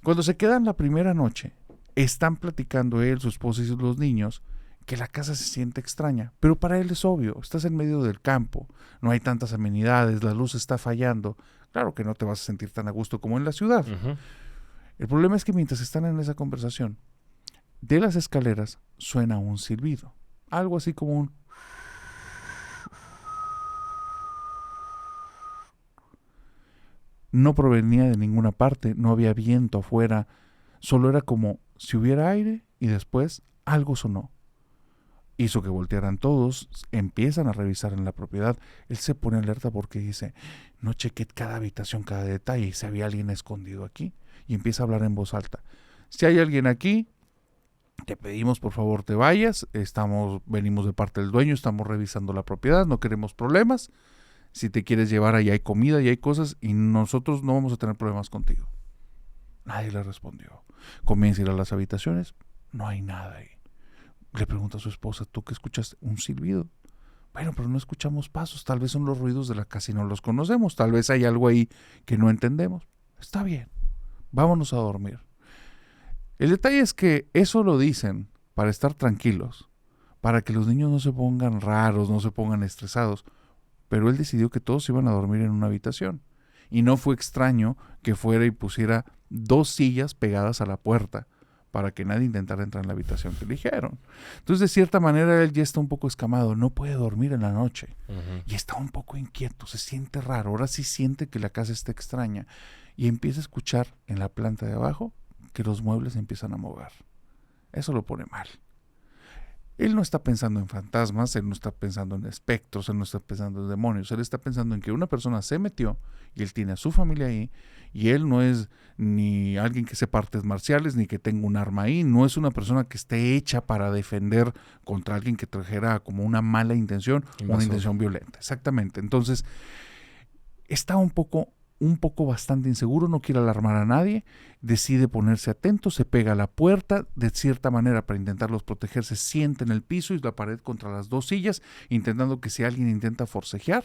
Cuando se quedan la primera noche, están platicando él, su esposa y los niños que la casa se siente extraña, pero para él es obvio, estás en medio del campo, no hay tantas amenidades, la luz está fallando, claro que no te vas a sentir tan a gusto como en la ciudad. Uh-huh. El problema es que mientras están en esa conversación, de las escaleras suena un silbido, algo así como un... No provenía de ninguna parte, no había viento afuera, solo era como si hubiera aire y después algo sonó. Hizo que voltearan todos, empiezan a revisar en la propiedad. Él se pone alerta porque dice, no chequé cada habitación, cada detalle, y si había alguien escondido aquí. Y empieza a hablar en voz alta. Si hay alguien aquí, te pedimos por favor te vayas, venimos de parte del dueño, estamos revisando la propiedad, no queremos problemas. Si te quieres llevar, ahí hay comida y hay cosas y nosotros no vamos a tener problemas contigo. Nadie le respondió. Comienza a ir a las habitaciones, no hay nada ahí. Le pregunta a su esposa, ¿tú qué escuchas? Un silbido. Bueno, pero no escuchamos pasos, tal vez son los ruidos de la casa y no los conocemos, tal vez hay algo ahí que no entendemos. Está bien, vámonos a dormir. El detalle es que eso lo dicen para estar tranquilos, para que los niños no se pongan raros, no se pongan estresados, pero él decidió que todos iban a dormir en una habitación. Y no fue extraño que fuera y pusiera 2 sillas pegadas a la puerta para que nadie intentara entrar en la habitación que eligieron. Entonces, de cierta manera, él ya está un poco escamado, no puede dormir en la noche. Uh-huh. Y está un poco inquieto, se siente raro, ahora sí siente que la casa está extraña. Y empieza a escuchar en la planta de abajo que los muebles empiezan a mover. Eso lo pone mal. Él no está pensando en fantasmas, él no está pensando en espectros, él no está pensando en demonios, él está pensando en que una persona se metió y él tiene a su familia ahí y él no es ni alguien que sepa artes marciales ni que tenga un arma ahí, no es una persona que esté hecha para defender contra alguien que trajera como una mala intención o una intención violenta. Exactamente. Entonces, está un poco bastante inseguro, no quiere alarmar a nadie, decide ponerse atento, se pega a la puerta, de cierta manera para intentarlos proteger, se sienta en el piso y la pared contra las 2 sillas, intentando que si alguien intenta forcejear,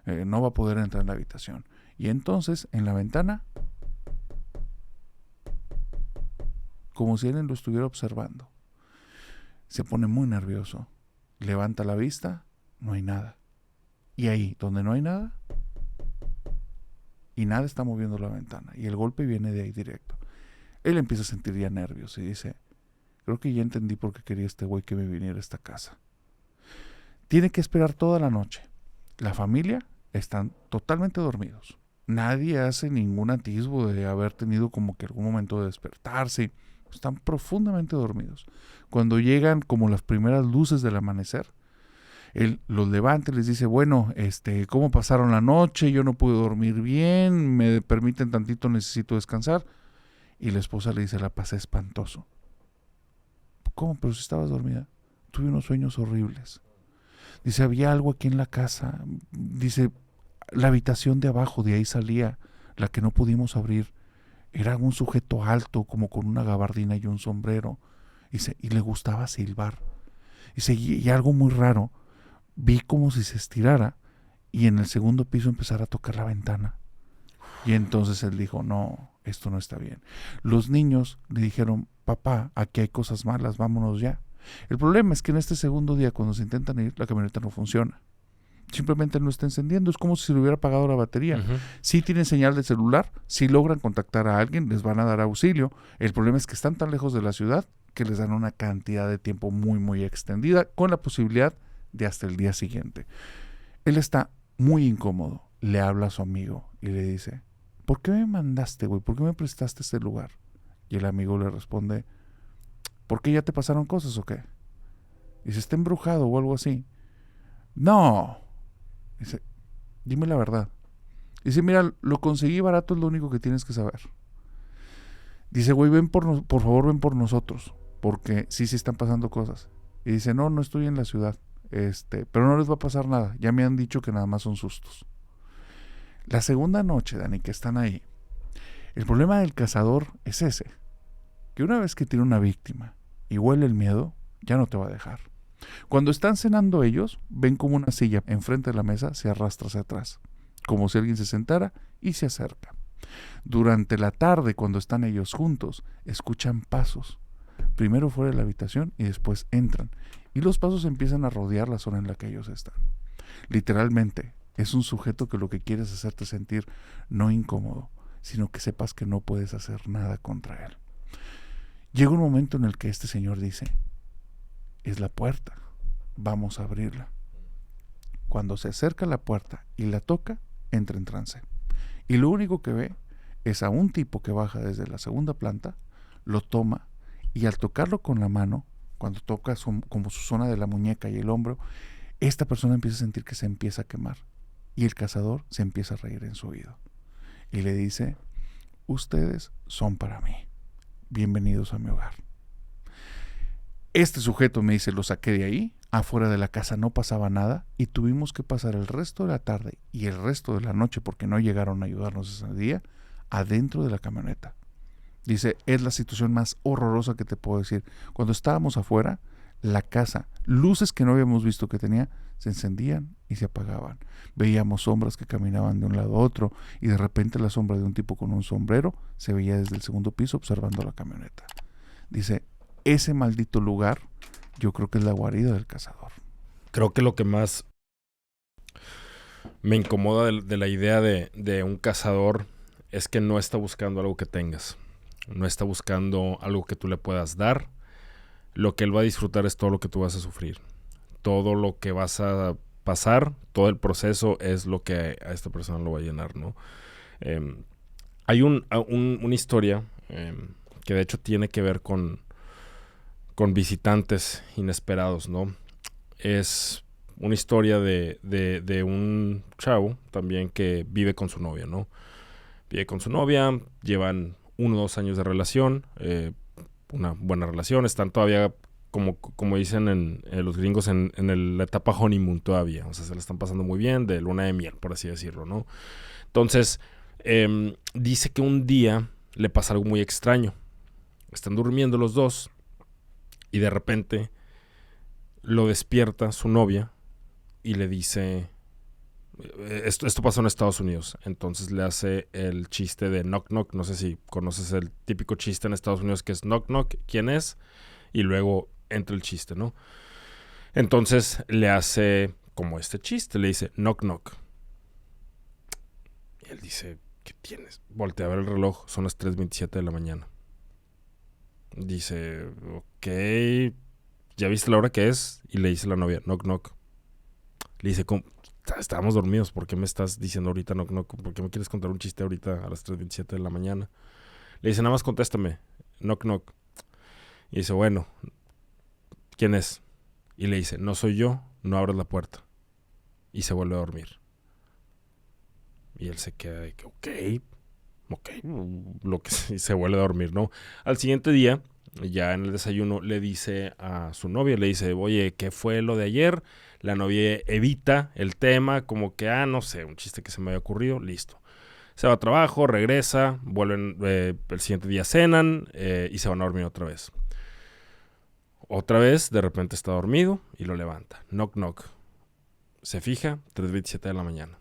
no va a poder entrar en la habitación. Y entonces, en la ventana, como si alguien lo estuviera observando, se pone muy nervioso, levanta la vista, no hay nada. Y ahí, donde no hay nada, y nada está moviendo la ventana, y el golpe viene de ahí directo. Él empieza a sentir ya nervios y dice, creo que ya entendí por qué quería este güey que me viniera a esta casa. Tiene que esperar toda la noche. La familia están totalmente dormidos. Nadie hace ningún atisbo de haber tenido como que algún momento de despertarse. Están profundamente dormidos. Cuando llegan como las primeras luces del amanecer, él los levanta y les dice, bueno, ¿cómo pasaron la noche? Yo no pude dormir bien, me permiten tantito, necesito descansar. Y la esposa le dice, la pasé espantoso. ¿Cómo? Pero si estabas dormida. Tuve unos sueños horribles. Dice, había algo aquí en la casa. Dice, la habitación de abajo, de ahí salía, la que no pudimos abrir. Era un sujeto alto, como con una gabardina y un sombrero. Y le gustaba silbar. Y algo muy raro, vi como si se estirara y en el segundo piso empezara a tocar la ventana. Y entonces él dijo, no, esto no está bien. Los niños le dijeron, papá, aquí hay cosas malas, vámonos ya. El problema es que en este segundo día, cuando se intentan ir, la camioneta no funciona. Simplemente no está encendiendo, es como si se le hubiera apagado la batería. Ujú. Sí tienen señal de celular, sí logran contactar a alguien, les van a dar auxilio. El problema es que están tan lejos de la ciudad que les dan una cantidad de tiempo muy, muy extendida, con la posibilidad de hasta el día siguiente. Él está muy incómodo, le habla a su amigo y le dice, ¿por qué me mandaste, güey? ¿Por qué me prestaste este lugar? Y el amigo le responde, ¿por qué ya te pasaron cosas o qué? Dice, ¿está embrujado o algo así? No. Dice, dime la verdad. Dice, mira, lo conseguí barato, es lo único que tienes que saber. Dice, güey, por favor, ven por nosotros, porque sí están pasando cosas. Y dice, no, no estoy en la ciudad, pero no les va a pasar nada. Ya me han dicho que nada más son sustos. La segunda noche, Dani, que están ahí, el problema del cazador es ese, que una vez que tiene una víctima y huele el miedo, ya no te va a dejar. Cuando están cenando ellos, ven como una silla enfrente de la mesa se arrastra hacia atrás, como si alguien se sentara y se acerca. Durante la tarde, cuando están ellos juntos, escuchan pasos. Primero fuera de la habitación y después entran. Y los pasos empiezan a rodear la zona en la que ellos están. Literalmente, es un sujeto que lo que quiere es hacerte sentir no incómodo, sino que sepas que no puedes hacer nada contra él. Llega un momento en el que este señor dice, es la puerta, vamos a abrirla. Cuando se acerca a la puerta y la toca, entra en trance. Y lo único que ve es a un tipo que baja desde la segunda planta, lo toma y al tocarlo con la mano, cuando toca como su zona de la muñeca y el hombro, esta persona empieza a sentir que se empieza a quemar y el cazador se empieza a reír en su oído y le dice, ustedes son para mí, bienvenidos a mi hogar. Este sujeto me dice, lo saqué de ahí, afuera de la casa no pasaba nada y tuvimos que pasar el resto de la tarde y el resto de la noche, porque no llegaron a ayudarnos ese día, adentro de la camioneta. Dice, es la situación más horrorosa que te puedo decir. Cuando estábamos afuera, la casa, luces que no habíamos visto que tenía, se encendían y se apagaban. Veíamos sombras que caminaban de un lado a otro y de repente la sombra de un tipo con un sombrero se veía desde el segundo piso observando la camioneta. Dice, ese maldito lugar yo creo que es la guarida del cazador. Creo que lo que más me incomoda de la idea de un cazador es que no está buscando algo que tengas. No está buscando algo que tú le puedas dar. Lo que él va a disfrutar es todo lo que tú vas a sufrir. Todo lo que vas a pasar, todo el proceso es lo que a esta persona lo va a llenar, ¿no? Hay una historia que de hecho tiene que ver con visitantes inesperados, ¿no? Es una historia de un chavo también que vive con su novia, ¿no? Vive con su novia, llevan 1 o 2 años de relación, una buena relación, están todavía, como dicen los gringos, en la etapa honeymoon todavía, o sea, se la están pasando muy bien, de luna de miel, por así decirlo, ¿no? Entonces, dice que un día le pasa algo muy extraño. Están durmiendo los dos y de repente lo despierta su novia y le dice... Esto pasó en Estados Unidos. Entonces le hace el chiste de knock knock. No sé si conoces el típico chiste en Estados Unidos que es knock knock, ¿quién es? Y luego entra el chiste, ¿no? Entonces le hace como este chiste, le dice knock knock. Y él dice, ¿qué tienes? Voltea a ver el reloj, son las 3:27 de la mañana. Dice, ok, ¿ya viste la hora que es? Y le dice a la novia, knock knock. Le dice, ¿cómo? Estábamos dormidos, ¿por qué me estás diciendo ahorita knock knock? ¿Por qué me quieres contar un chiste ahorita a las 3:27 de la mañana? Le dice, nada más contéstame, knock knock. Y dice, bueno, ¿quién es? Y le dice, no soy yo, no abras la puerta. Y se vuelve a dormir. Y él se queda de que, ok, lo que se vuelve a dormir, ¿no? Al siguiente día Ya en el desayuno le dice a su novia, le dice, oye, ¿qué fue lo de ayer? La novia evita el tema, como que, no sé, un chiste que se me había ocurrido, listo. Se va a trabajo, regresa, vuelven, el siguiente día cenan y se van a dormir otra vez. Otra vez, de repente está dormido y lo levanta. Knock, knock. Se fija, 3:27 de la mañana.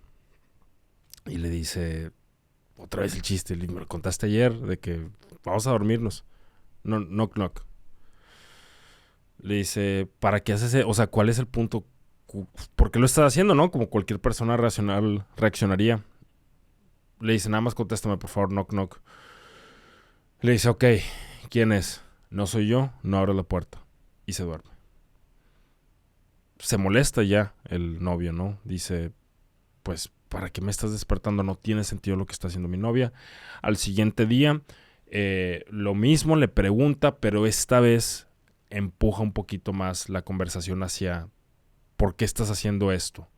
Y le dice, otra vez el chiste, me lo contaste ayer, de que vamos a dormirnos. No, knock, knock. Le dice, ¿para qué haces eso? O sea, ¿cuál es el punto? ¿Por qué lo estás haciendo, no? Como cualquier persona racional reaccionaría. Le dice, nada más contéstame, por favor, knock, knock. Le dice, ok, ¿quién es? No soy yo, no abro la puerta. Y se duerme. Se molesta ya el novio, ¿no? Dice, pues, ¿para qué me estás despertando? No tiene sentido lo que está haciendo mi novia. Al siguiente día, lo mismo le pregunta, pero esta vez empuja un poquito más la conversación hacia ¿por qué estás haciendo esto?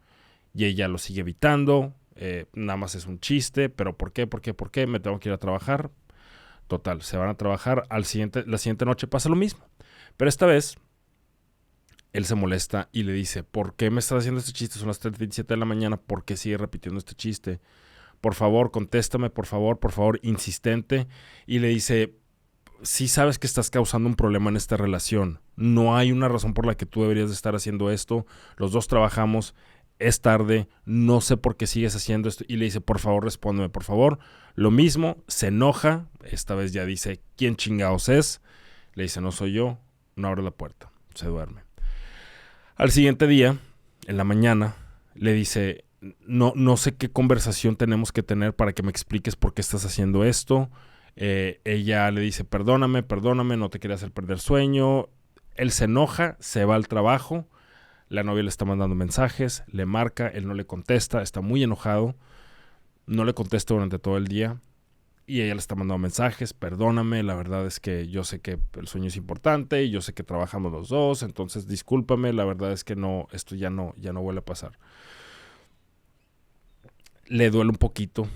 Y ella lo sigue evitando, nada más es un chiste, pero ¿por qué? Me tengo que ir a trabajar. Total, se van a trabajar, la siguiente noche pasa lo mismo. Pero esta vez, él se molesta y le dice, ¿por qué me estás haciendo este chiste? Son las 3:27 de la mañana, ¿por qué sigue repitiendo este chiste? Por favor, contéstame, por favor, insistente. Y le dice, sí sabes que estás causando un problema en esta relación. No hay una razón por la que tú deberías de estar haciendo esto. Los dos trabajamos, es tarde, no sé por qué sigues haciendo esto. Y le dice, por favor, respóndeme, por favor. Lo mismo, se enoja. Esta vez ya dice, ¿quién chingados es? Le dice, no soy yo, no abre la puerta. Se duerme. Al siguiente día, en la mañana, le dice, no sé qué conversación tenemos que tener para que me expliques por qué estás haciendo esto. Ella le dice, perdóname, no te quería hacer perder sueño. Él se enoja, se va al trabajo. La novia le está mandando mensajes, le marca, él no le contesta, está muy enojado. No le contesta durante todo el día. Y ella le está mandando mensajes, perdóname, la verdad es que yo sé que el sueño es importante y yo sé que trabajamos los dos, entonces discúlpame, la verdad es que no, esto ya no vuelve a pasar. Le duele un poquito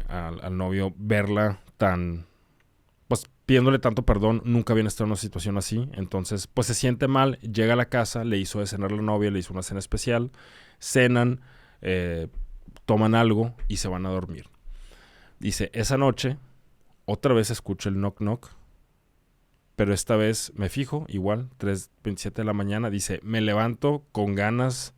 al novio verla tan, pues pidiéndole tanto perdón, nunca habían estado en una situación así, entonces pues se siente mal, llega a la casa, le hizo de cenar a la novia, le hizo una cena especial, cenan, toman algo y se van a dormir. Dice, esa noche, otra vez escucho el knock knock, pero esta vez me fijo, igual, 3:27 de la mañana, dice, me levanto con ganas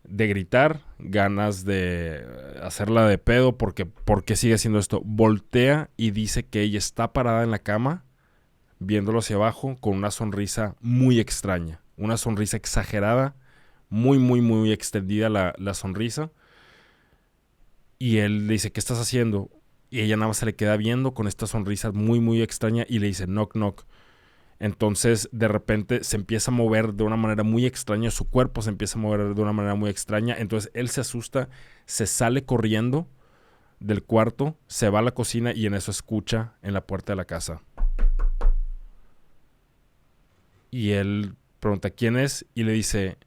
de gritar, ganas de hacerla de pedo, porque sigue haciendo esto. Voltea y dice que ella está parada en la cama, viéndolo hacia abajo, con una sonrisa muy extraña, una sonrisa exagerada, muy, muy, muy extendida la sonrisa. Y él le dice, ¿qué estás haciendo? Y ella nada más se le queda viendo con esta sonrisa muy, muy extraña y le dice, knock, knock. Entonces, de repente, se empieza a mover de una manera muy extraña. Su cuerpo se empieza a mover de una manera muy extraña. Entonces, él se asusta, se sale corriendo del cuarto, se va a la cocina y en eso escucha en la puerta de la casa. Y él pregunta, ¿quién es? Y le dice,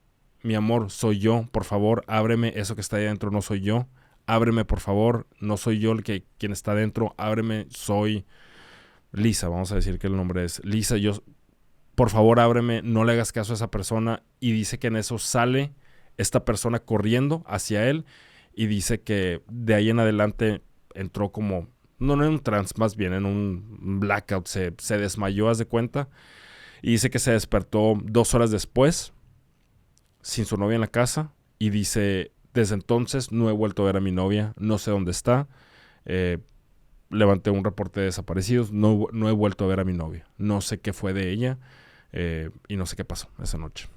mi amor, soy yo. Por favor, ábreme. Eso que está ahí adentro no soy yo. Ábreme, por favor, no soy yo quien está adentro, ábreme, soy Lisa, vamos a decir que el nombre es Lisa, por favor, ábreme, no le hagas caso a esa persona. Y dice que en eso sale esta persona corriendo hacia él y dice que de ahí en adelante entró como, no en un trance, más bien en un blackout, se desmayó, haz de cuenta, y dice que se despertó 2 horas después, sin su novia en la casa, y dice, desde entonces no he vuelto a ver a mi novia, no sé dónde está, levanté un reporte de desaparecidos, no he vuelto a ver a mi novia, no sé qué fue de ella y no sé qué pasó esa noche.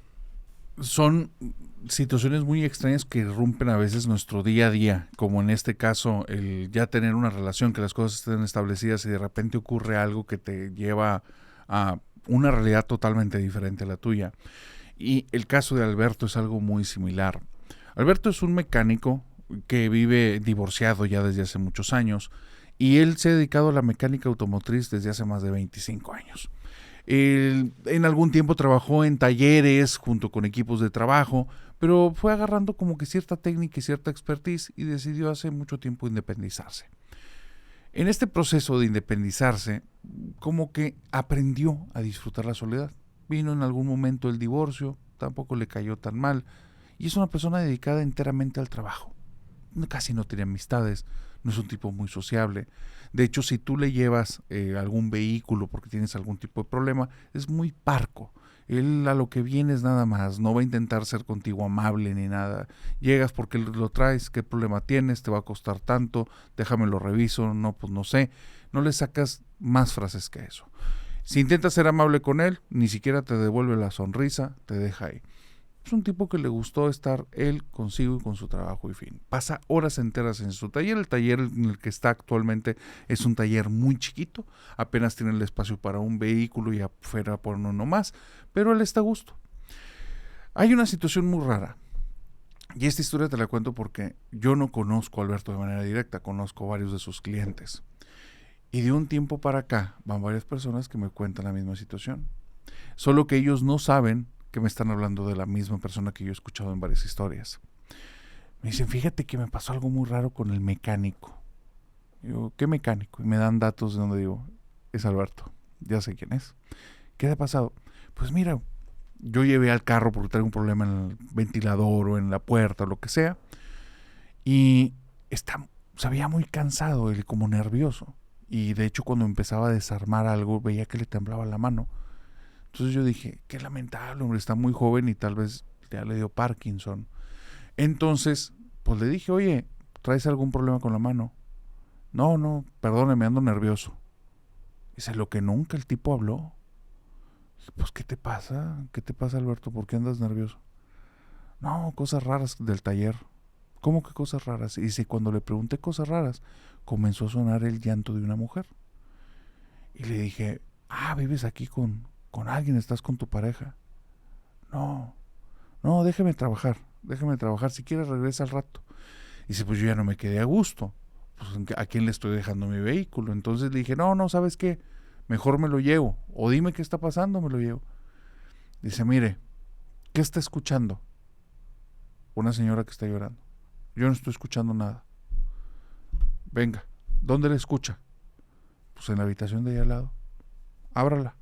Son situaciones muy extrañas que irrumpen a veces nuestro día a día, como en este caso el ya tener una relación, que las cosas estén establecidas y de repente ocurre algo que te lleva a una realidad totalmente diferente a la tuya. Y el caso de Alberto es algo muy similar. Alberto es un mecánico que vive divorciado ya desde hace muchos años y él se ha dedicado a la mecánica automotriz desde hace más de 25 años. Él, en algún tiempo trabajó en talleres junto con equipos de trabajo, pero fue agarrando como que cierta técnica y cierta expertise y decidió hace mucho tiempo independizarse. En este proceso de independizarse, como que aprendió a disfrutar la soledad. Vino en algún momento el divorcio, tampoco le cayó tan mal, y es una persona dedicada enteramente al trabajo. Casi no tiene amistades, no es un tipo muy sociable. De hecho, si tú le llevas algún vehículo porque tienes algún tipo de problema, es muy parco. Él a lo que viene es nada más, no va a intentar ser contigo amable ni nada. Llegas porque lo traes, qué problema tienes, te va a costar tanto, déjame lo reviso, no, pues no sé. No le sacas más frases que eso. Si intentas ser amable con él, ni siquiera te devuelve la sonrisa, te deja ahí. Es un tipo que le gustó estar él consigo y con su trabajo y fin. Pasa horas enteras en su taller. El taller en el que está actualmente es un taller muy chiquito. Apenas tiene el espacio para un vehículo y afuera por uno más. Pero él está a gusto. Hay una situación muy rara. Y esta historia te la cuento porque yo no conozco a Alberto de manera directa. Conozco a varios de sus clientes. Y de un tiempo para acá van varias personas que me cuentan la misma situación. Solo que ellos no saben que me están hablando de la misma persona que yo he escuchado en varias historias. Me dicen, fíjate que me pasó algo muy raro con el mecánico. Digo, ¿qué mecánico? Y me dan datos de donde digo, es Alberto, ya sé quién es. ¿Qué te ha pasado? Pues mira, yo llevé al carro porque traigo un problema en el ventilador o en la puerta o lo que sea, y se veía muy cansado, él como nervioso. Y de hecho cuando empezaba a desarmar algo veía que le temblaba la mano. Entonces yo dije, qué lamentable, hombre, está muy joven y tal vez ya le dio Parkinson. Entonces, pues le dije, oye, ¿traes algún problema con la mano? No, perdóneme, ando nervioso. Dice, lo que nunca el tipo habló. Dije, pues, ¿qué te pasa? ¿Qué te pasa, Alberto? ¿Por qué andas nervioso? No, cosas raras del taller. ¿Cómo que cosas raras? Y dice, cuando le pregunté cosas raras, comenzó a sonar el llanto de una mujer. Y le dije, ¿vives aquí con alguien? ¿Estás con tu pareja? No, déjeme trabajar, si quieres regresa al rato. Y dice, pues yo ya no me quedé a gusto, pues ¿a quién le estoy dejando mi vehículo? Entonces le dije, no, ¿sabes qué? Mejor me lo llevo, o dime qué está pasando, me lo llevo. Dice, mire, ¿qué está escuchando? Una señora que está llorando. Yo no estoy escuchando nada. Venga, ¿dónde le escucha? Pues en la habitación de allá al lado. Ábrala.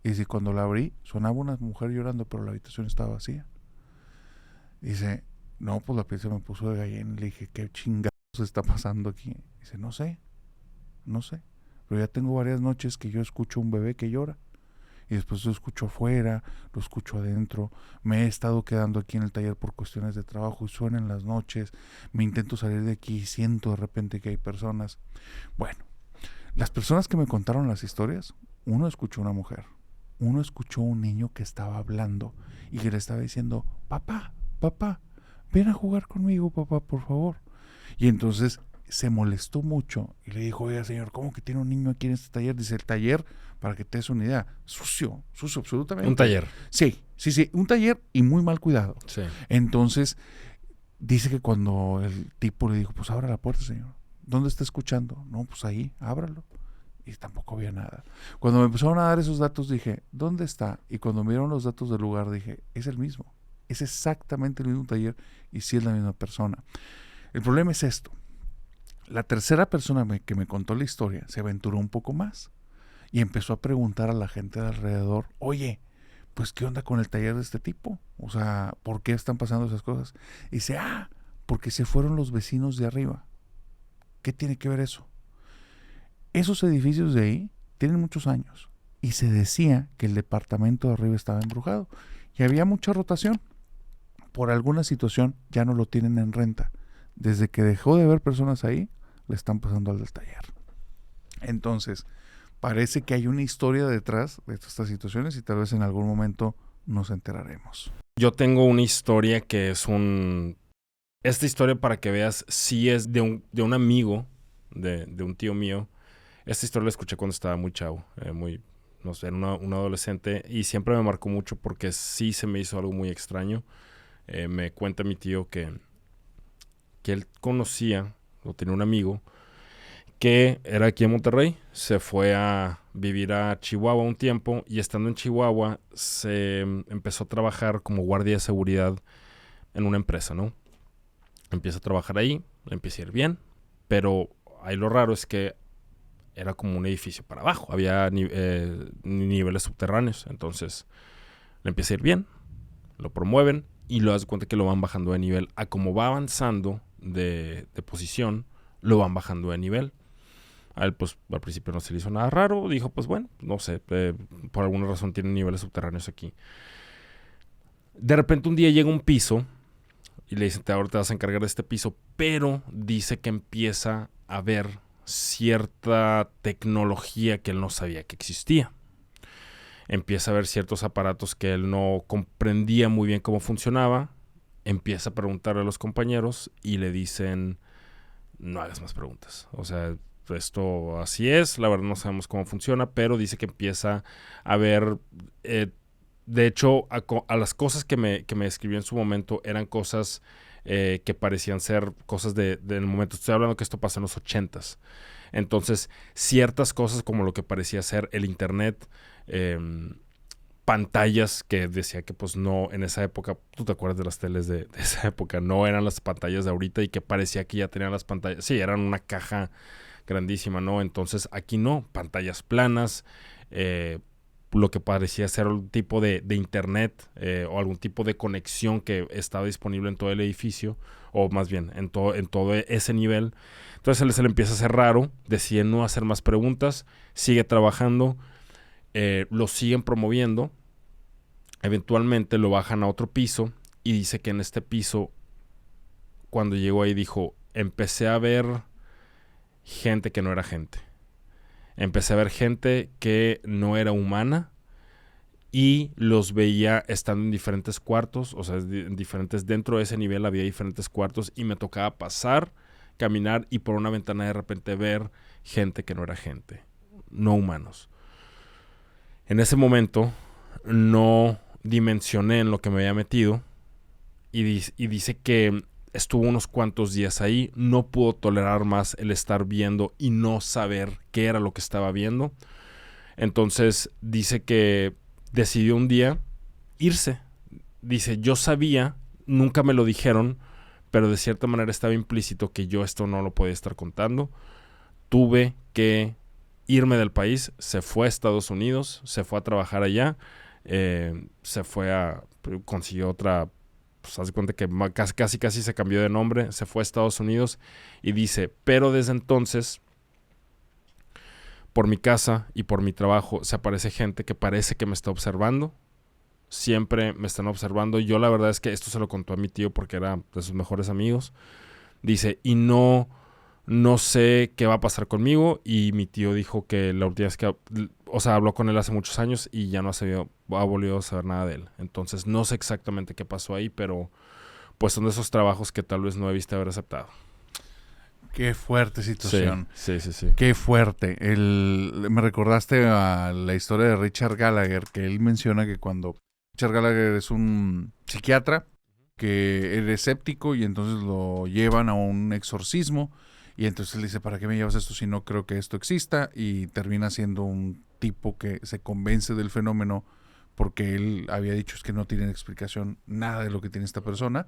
Y si cuando la abrí, sonaba una mujer llorando, pero la habitación estaba vacía. Dice, no, pues la piel se me puso de gallina. Le dije, ¿qué chingados está pasando aquí? Dice, no sé. Pero ya tengo varias noches que yo escucho un bebé que llora. Y después lo escucho afuera, lo escucho adentro. Me he estado quedando aquí en el taller por cuestiones de trabajo y suena en las noches. Me intento salir de aquí y siento de repente que hay personas. Bueno, las personas que me contaron las historias, uno escuchó una mujer. Uno escuchó un niño que estaba hablando y que le estaba diciendo, papá, ven a jugar conmigo, papá, por favor. Y entonces se molestó mucho y le dijo, oiga señor, ¿cómo que tiene un niño aquí en este taller? Dice, el taller, para que te des una idea, sucio absolutamente. Un taller. Sí, un taller y muy mal cuidado. Sí. Entonces dice que cuando el tipo le dijo, pues abra la puerta, señor. ¿Dónde está escuchando? No, pues ahí, ábralo. Y tampoco había nada. Cuando me empezaron a dar esos datos dije, ¿dónde está? Y cuando me dieron los datos del lugar dije, es el mismo. Es exactamente el mismo taller y sí es la misma persona. El problema es esto. La tercera persona que me contó la historia se aventuró un poco más y empezó a preguntar a la gente de alrededor, oye, pues ¿qué onda con el taller de este tipo? O sea, ¿por qué están pasando esas cosas? Y dice, porque se fueron los vecinos de arriba. ¿Qué tiene que ver eso? Esos edificios de ahí tienen muchos años y se decía que el departamento de arriba estaba embrujado y había mucha rotación. Por alguna situación ya no lo tienen en renta. Desde que dejó de haber personas ahí, le están pasando al del taller. Entonces, parece que hay una historia detrás de estas situaciones y tal vez en algún momento nos enteraremos. Yo tengo una historia que es Esta historia, para que veas, sí es de un amigo, de un tío mío. Esta historia la escuché cuando estaba muy chavo, no sé, era un adolescente, y siempre me marcó mucho porque sí se me hizo algo muy extraño. Me cuenta mi tío que él conocía, o tenía un amigo, que era aquí en Monterrey, se fue a vivir a Chihuahua un tiempo, y estando en Chihuahua se empezó a trabajar como guardia de seguridad en una empresa, ¿no? Empieza a trabajar ahí, le empieza a ir bien, pero ahí lo raro es que era como un edificio para abajo. Había niveles subterráneos. Entonces le empieza a ir bien. Lo promueven y lo das cuenta que lo van bajando de nivel. A como va avanzando de posición, lo van bajando de nivel. A él, pues, al principio no se le hizo nada raro. Dijo, pues, bueno, no sé, por alguna razón tienen niveles subterráneos aquí. De repente un día llega un piso y le dicen, ahora te vas a encargar de este piso, pero dice que empieza a ver cierta tecnología que él no sabía que existía. Empieza a ver ciertos aparatos que él no comprendía muy bien cómo funcionaba. Empieza a preguntarle a los compañeros y le dicen, no hagas más preguntas. O sea, esto así es, la verdad no sabemos cómo funciona, pero dice que empieza a ver, de hecho, a las cosas que me describió en su momento eran cosas que parecían ser cosas del momento. Estoy hablando que esto pasó en los 80s. Entonces, ciertas cosas como lo que parecía ser el internet, pantallas que decía que pues no, en esa época, tú te acuerdas de las teles de esa época, no eran las pantallas de ahorita y que parecía que ya tenían las pantallas, sí, eran una caja grandísima, ¿no? Entonces aquí no, pantallas planas, lo que parecía ser un tipo de internet o algún tipo de conexión que estaba disponible en todo el edificio, o más bien en todo ese nivel. Entonces se le empieza a hacer raro, decide no hacer más preguntas, sigue trabajando, lo siguen promoviendo, eventualmente lo bajan a otro piso y dice que en este piso, cuando llegó ahí dijo, empecé a ver gente que no era gente. Empecé a ver gente que no era humana y los veía estando en diferentes cuartos, o sea, dentro de ese nivel había diferentes cuartos y me tocaba pasar, caminar y por una ventana de repente ver gente que no era gente, no humanos. En ese momento no dimensioné en lo que me había metido y dice que estuvo unos cuantos días ahí, no pudo tolerar más el estar viendo y no saber qué era lo que estaba viendo. Entonces dice que decidió un día irse. Dice, yo sabía, nunca me lo dijeron, pero de cierta manera estaba implícito que yo esto no lo podía estar contando. Tuve que irme del país, se fue a Estados Unidos, se fue a trabajar allá, consiguió otra, pues haz de cuenta que casi se cambió de nombre, se fue a Estados Unidos y dice, pero desde entonces, por mi casa y por mi trabajo, se aparece gente que parece que me está observando, siempre me están observando. Yo la verdad es que esto se lo contó a mi tío porque era de sus mejores amigos. Dice, y no sé qué va a pasar conmigo. Y mi tío dijo que la última vez que, o sea, habló con él hace muchos años y ya no ha volvido a saber nada de él. Entonces no sé exactamente qué pasó ahí, pero pues son de esos trabajos que tal vez no debiste haber aceptado. Qué fuerte situación. Sí. Qué fuerte. Me recordaste a la historia de Richard Gallagher, que él menciona que cuando Richard Gallagher es un psiquiatra que es escéptico y entonces lo llevan a un exorcismo y entonces él dice, ¿para qué me llevas esto si no creo que esto exista? Y termina siendo un tipo que se convence del fenómeno porque él había dicho es que no tienen explicación nada de lo que tiene esta persona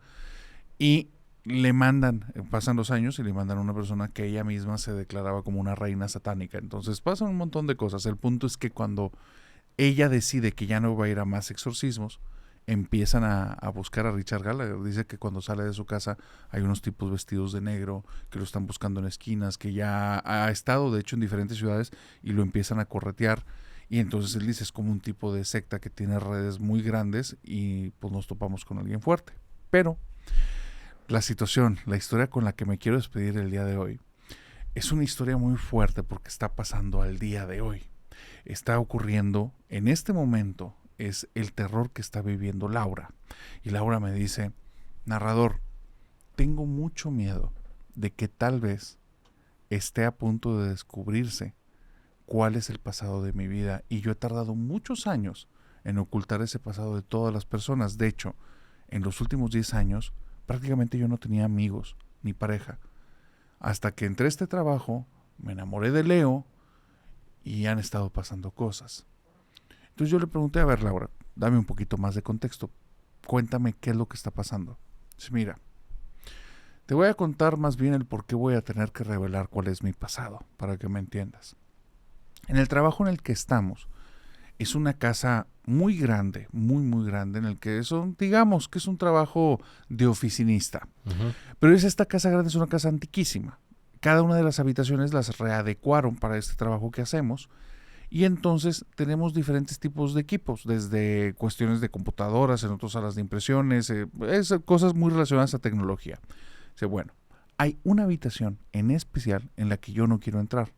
y le mandan, pasan los años y le mandan a una persona que ella misma se declaraba como una reina satánica. Entonces pasan un montón de cosas. El punto es que cuando ella decide que ya no va a ir a más exorcismos, empiezan a buscar a Richard Gallagher. Dice que cuando sale de su casa hay unos tipos vestidos de negro que lo están buscando en esquinas, que ya ha estado de hecho en diferentes ciudades y lo empiezan a corretear. Y entonces él dice, es como un tipo de secta que tiene redes muy grandes y pues nos topamos con alguien fuerte. Pero la historia con la que me quiero despedir el día de hoy, es una historia muy fuerte porque está pasando al día de hoy. Está ocurriendo en este momento, es el terror que está viviendo Laura. Y Laura me dice, narrador, tengo mucho miedo de que tal vez esté a punto de descubrirse cuál es el pasado de mi vida. Y yo he tardado muchos años en ocultar ese pasado de todas las personas. De hecho, en los últimos 10 años, prácticamente yo no tenía amigos ni pareja. Hasta que entré a este trabajo, me enamoré de Leo y han estado pasando cosas. Entonces yo le pregunté, a ver Laura, dame un poquito más de contexto. Cuéntame qué es lo que está pasando. Dice, mira, Te voy a contar más bien el por qué voy a tener que revelar cuál es mi pasado, para que me entiendas. En el trabajo en el que estamos, es una casa muy grande, muy grande, en el que digamos que es un trabajo de oficinista. Ujú. Pero esta casa grande es una casa antiquísima. Cada una de las habitaciones las readecuaron para este trabajo que hacemos. Y entonces tenemos diferentes tipos de equipos, desde cuestiones de computadoras, en otras salas de impresiones, cosas muy relacionadas a tecnología. Dice, bueno, hay una habitación en especial en la que yo no quiero entrar,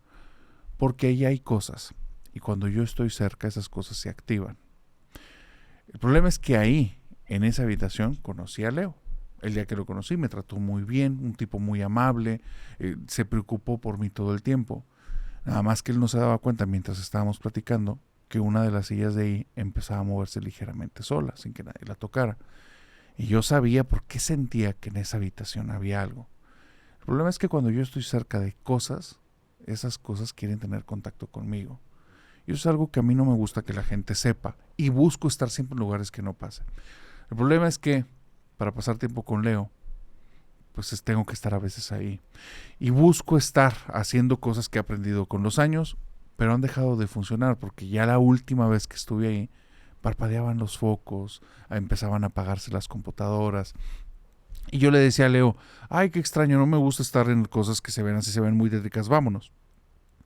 porque ahí hay cosas. Y cuando yo estoy cerca, esas cosas se activan. El problema es que ahí, en esa habitación, conocí a Leo. El día que lo conocí me trató muy bien, un tipo muy amable, se preocupó por mí todo el tiempo. Nada más que él no se daba cuenta mientras estábamos platicando que una de las sillas de ahí empezaba a moverse ligeramente sola, sin que nadie la tocara. Y yo sabía por qué sentía que en esa habitación había algo. El problema es que cuando yo estoy cerca de cosas, esas cosas quieren tener contacto conmigo. Y eso es algo que a mí no me gusta que la gente sepa. Y busco estar siempre en lugares que no pase. El problema es que para pasar tiempo con Leo, pues tengo que estar a veces ahí. Y busco estar haciendo cosas que he aprendido con los años, pero han dejado de funcionar porque ya la última vez que estuve ahí, parpadeaban los focos, empezaban a apagarse las computadoras. Y yo le decía a Leo, ay, qué extraño, no me gusta estar en cosas que se ven así, se ven muy tétricas, vámonos.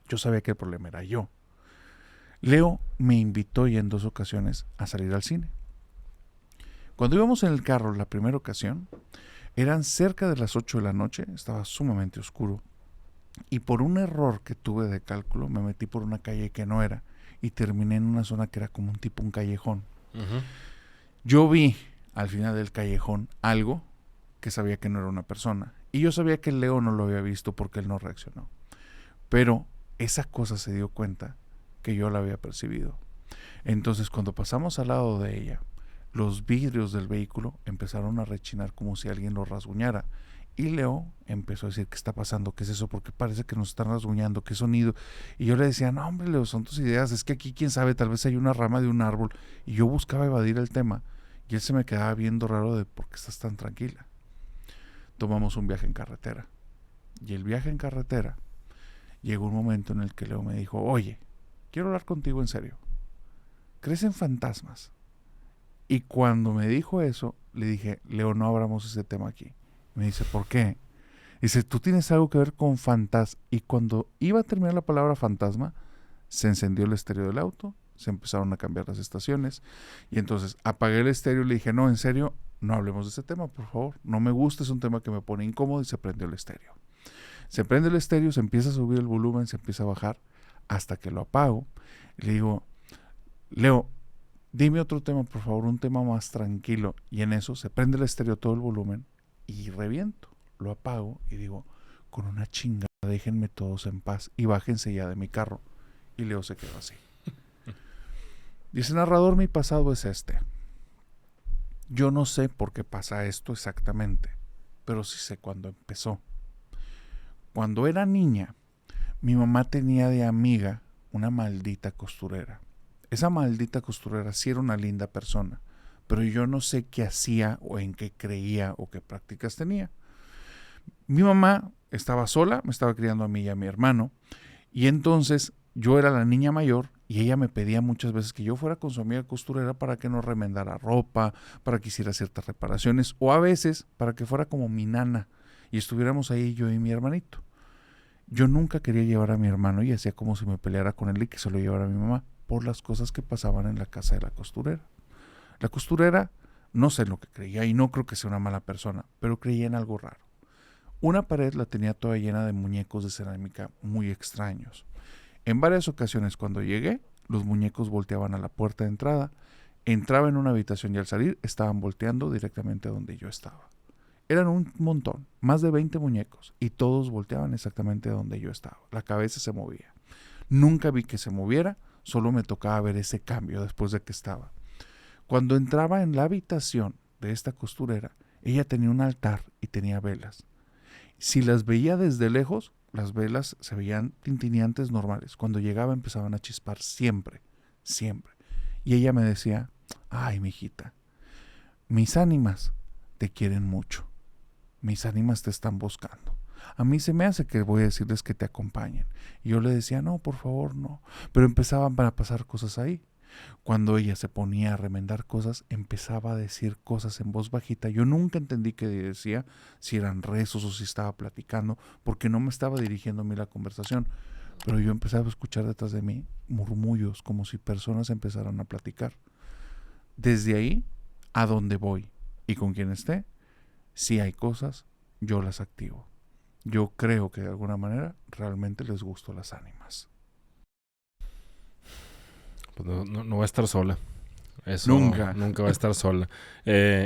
Yo sabía que el problema era yo. Leo me invitó ya en 2 ocasiones a salir al cine. Cuando íbamos en el carro la primera ocasión, eran cerca de las 8 de la noche, estaba sumamente oscuro, y por un error que tuve de cálculo me metí por una calle que no era y terminé en una zona que era como un callejón. Ujú. Yo vi al final del callejón algo que sabía que no era una persona, y yo sabía que Leo no lo había visto porque él no reaccionó, pero esa cosa se dio cuenta que yo la había percibido. Entonces cuando pasamos al lado de ella, los vidrios del vehículo empezaron a rechinar como si alguien lo rasguñara. Y Leo empezó a decir, ¿qué está pasando? ¿Qué es eso? Porque parece que nos están rasguñando, ¿qué sonido? Y yo le decía, no hombre Leo, son tus ideas, es que aquí quién sabe, tal vez hay una rama de un árbol. Y yo buscaba evadir el tema. Y él se me quedaba viendo raro de, ¿por qué estás tan tranquila? Tomamos un viaje en carretera. Y el viaje en carretera, llegó un momento en el que Leo me dijo, oye, quiero hablar contigo en serio. ¿Crees en fantasmas? Y cuando me dijo eso, le dije, Leo, no abramos ese tema aquí. Me dice, ¿por qué? Dice, tú tienes algo que ver con fantasma. Y cuando iba a terminar la palabra fantasma, se encendió el estéreo del auto, se empezaron a cambiar las estaciones. Y entonces apagué el estéreo y le dije, no, en serio, no hablemos de ese tema, por favor. No me gusta, es un tema que me pone incómodo, y se prendió el estéreo. Se prende el estéreo, se empieza a subir el volumen, se empieza a bajar, hasta que lo apago. Y le digo, Leo, dime otro tema, por favor, un tema más tranquilo. Y en eso se prende el estéreo, todo el volumen, y reviento. Lo apago y digo, con una chingada, déjenme todos en paz y bájense ya de mi carro. Y Leo se quedó así. Dice, narrador, mi pasado es este. Yo no sé por qué pasa esto exactamente, pero sí sé cuándo empezó. Cuando era niña, mi mamá tenía de amiga una maldita costurera. Esa maldita costurera sí era una linda persona, pero yo no sé qué hacía o en qué creía o qué prácticas tenía. Mi mamá estaba sola, me estaba criando a mí y a mi hermano, y entonces yo era la niña mayor y ella me pedía muchas veces que yo fuera con su amiga costurera para que nos remendara ropa, para que hiciera ciertas reparaciones, o a veces para que fuera como mi nana y estuviéramos ahí yo y mi hermanito. Yo nunca quería llevar a mi hermano y hacía como si me peleara con él y que se lo llevara a mi mamá por las cosas que pasaban en la casa de la costurera. La costurera, no sé lo que creía y no creo que sea una mala persona, pero creía en algo raro. Una pared la tenía toda llena de muñecos de cerámica muy extraños. En varias ocasiones cuando llegué, los muñecos volteaban a la puerta de entrada, entraba en una habitación y al salir estaban volteando directamente a donde yo estaba. Eran un montón, más de 20 muñecos, y todos volteaban exactamente a donde yo estaba. La cabeza se movía. Nunca vi que se moviera, solo me tocaba ver ese cambio después de que estaba. Cuando entraba en la habitación de esta costurera, ella tenía un altar y tenía velas. Si las veía desde lejos, las velas se veían tintineantes normales. Cuando llegaba empezaban a chispar siempre, siempre. Y ella me decía, ay, mijita, mis ánimas te quieren mucho. mis ánimas te están buscando. A mí se me hace que voy a decirles que te acompañen. Y yo le decía, no, por favor, no. Pero empezaban a pasar cosas ahí. Cuando ella se ponía a remendar cosas, empezaba a decir cosas en voz bajita. Yo nunca entendí qué decía, si eran rezos o si estaba platicando, porque no me estaba dirigiendo a mí la conversación. Pero yo empezaba a escuchar detrás de mí murmullos, como si personas empezaran a platicar. Desde ahí, a donde voy y con quien esté, si hay cosas, yo las activo. Yo creo que de alguna manera realmente les gusto las ánimas. Pues no va a estar sola. Eso Nunca. nunca va a estar sola.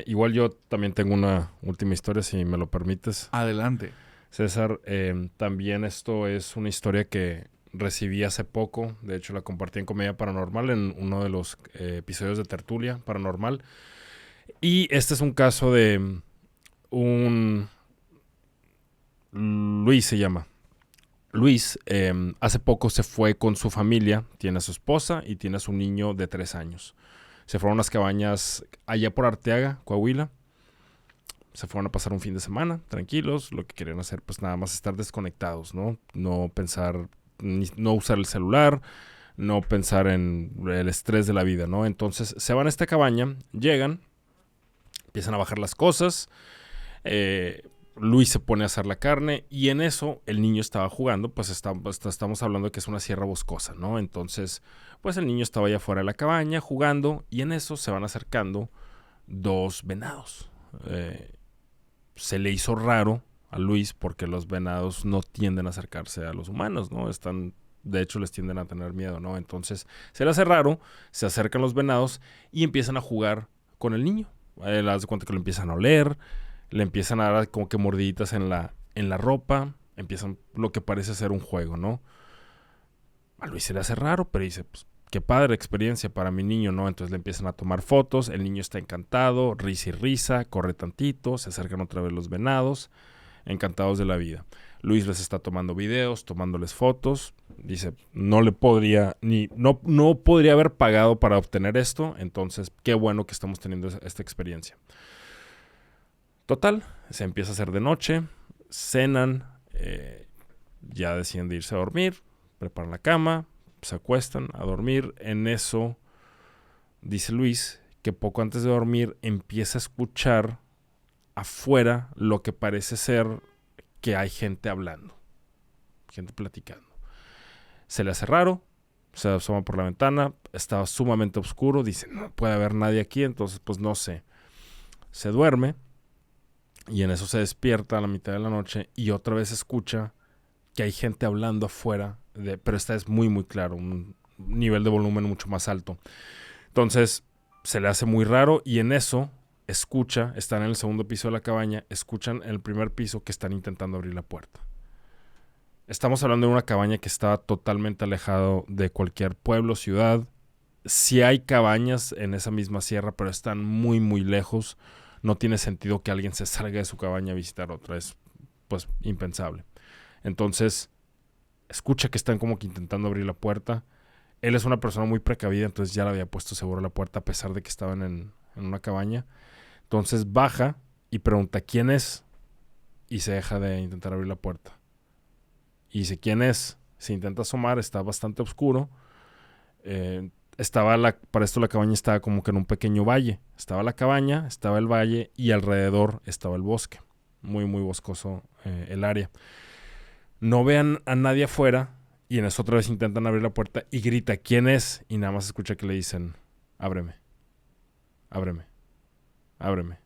Igual yo también tengo una última historia, si me lo permites. Adelante. César, también esto es una historia que recibí hace poco. De hecho, la compartí en Comedia Paranormal en uno de los episodios de Tertulia Paranormal. Y este es un caso de un... Luis se llama. Luis hace poco se fue con su familia, tiene a su esposa y tiene a su niño de 3 años. Se fueron a unas cabañas allá por Arteaga, Coahuila. Se fueron a pasar un fin de semana, tranquilos. Lo que querían hacer, pues nada más estar desconectados, ¿no? No pensar, no usar el celular, no pensar en el estrés de la vida, ¿no? Entonces se van a esta cabaña, llegan, empiezan a bajar las cosas. Luis se pone a hacer la carne y en eso el niño estaba jugando, pues estamos hablando de que es una sierra boscosa, ¿no? Entonces, pues el niño estaba allá afuera de la cabaña jugando y en eso se van acercando 2 venados. Se le hizo raro a Luis porque los venados no tienden a acercarse a los humanos, ¿no? De hecho, les tienden a tener miedo, ¿no? Entonces, se le hace raro, se acercan los venados y empiezan a jugar con el niño. Él hace cuenta que lo empiezan a oler, le empiezan a dar como que mordiditas en la ropa, empiezan lo que parece ser un juego, ¿no? A Luis se le hace raro, pero dice, pues, qué padre experiencia para mi niño, ¿no? Entonces le empiezan a tomar fotos, el niño está encantado, risa y risa, corre tantito, se acercan otra vez los venados, encantados de la vida. Luis les está tomando videos, tomándoles fotos, dice, no podría haber pagado para obtener esto, entonces qué bueno que estamos teniendo esta experiencia. Total, se empieza a hacer de noche, cenan, ya deciden de irse a dormir, preparan la cama, se acuestan a dormir. En eso, dice Luis, que poco antes de dormir empieza a escuchar afuera lo que parece ser que hay gente hablando, gente platicando. Se le hace raro, se asoma por la ventana, estaba sumamente oscuro, dice, no puede haber nadie aquí, entonces pues no sé. Se duerme. Y en eso se despierta a la mitad de la noche y otra vez escucha que hay gente hablando afuera, pero esta es muy, muy claro, un nivel de volumen mucho más alto. Entonces se le hace muy raro y en eso están en el segundo piso de la cabaña, escuchan en el primer piso que están intentando abrir la puerta. Estamos hablando de una cabaña que está totalmente alejado de cualquier pueblo, ciudad. Sí hay cabañas en esa misma sierra, pero están muy, muy lejos. No tiene sentido que alguien se salga de su cabaña a visitar otra. Es, pues, impensable. Entonces, escucha que están como que intentando abrir la puerta. Él es una persona muy precavida, entonces ya le había puesto seguro la puerta a pesar de que estaban en una cabaña. Entonces baja y pregunta quién es y se deja de intentar abrir la puerta. Y dice quién es. Se intenta asomar, está bastante oscuro. Para esto la cabaña estaba como que en un pequeño valle. Estaba la cabaña, estaba el valle y alrededor estaba el bosque. Muy, muy boscoso el área. No vean a nadie afuera y en eso otra vez intentan abrir la puerta y grita ¿quién es? Y nada más escucha que le dicen ábreme, ábreme, ábreme.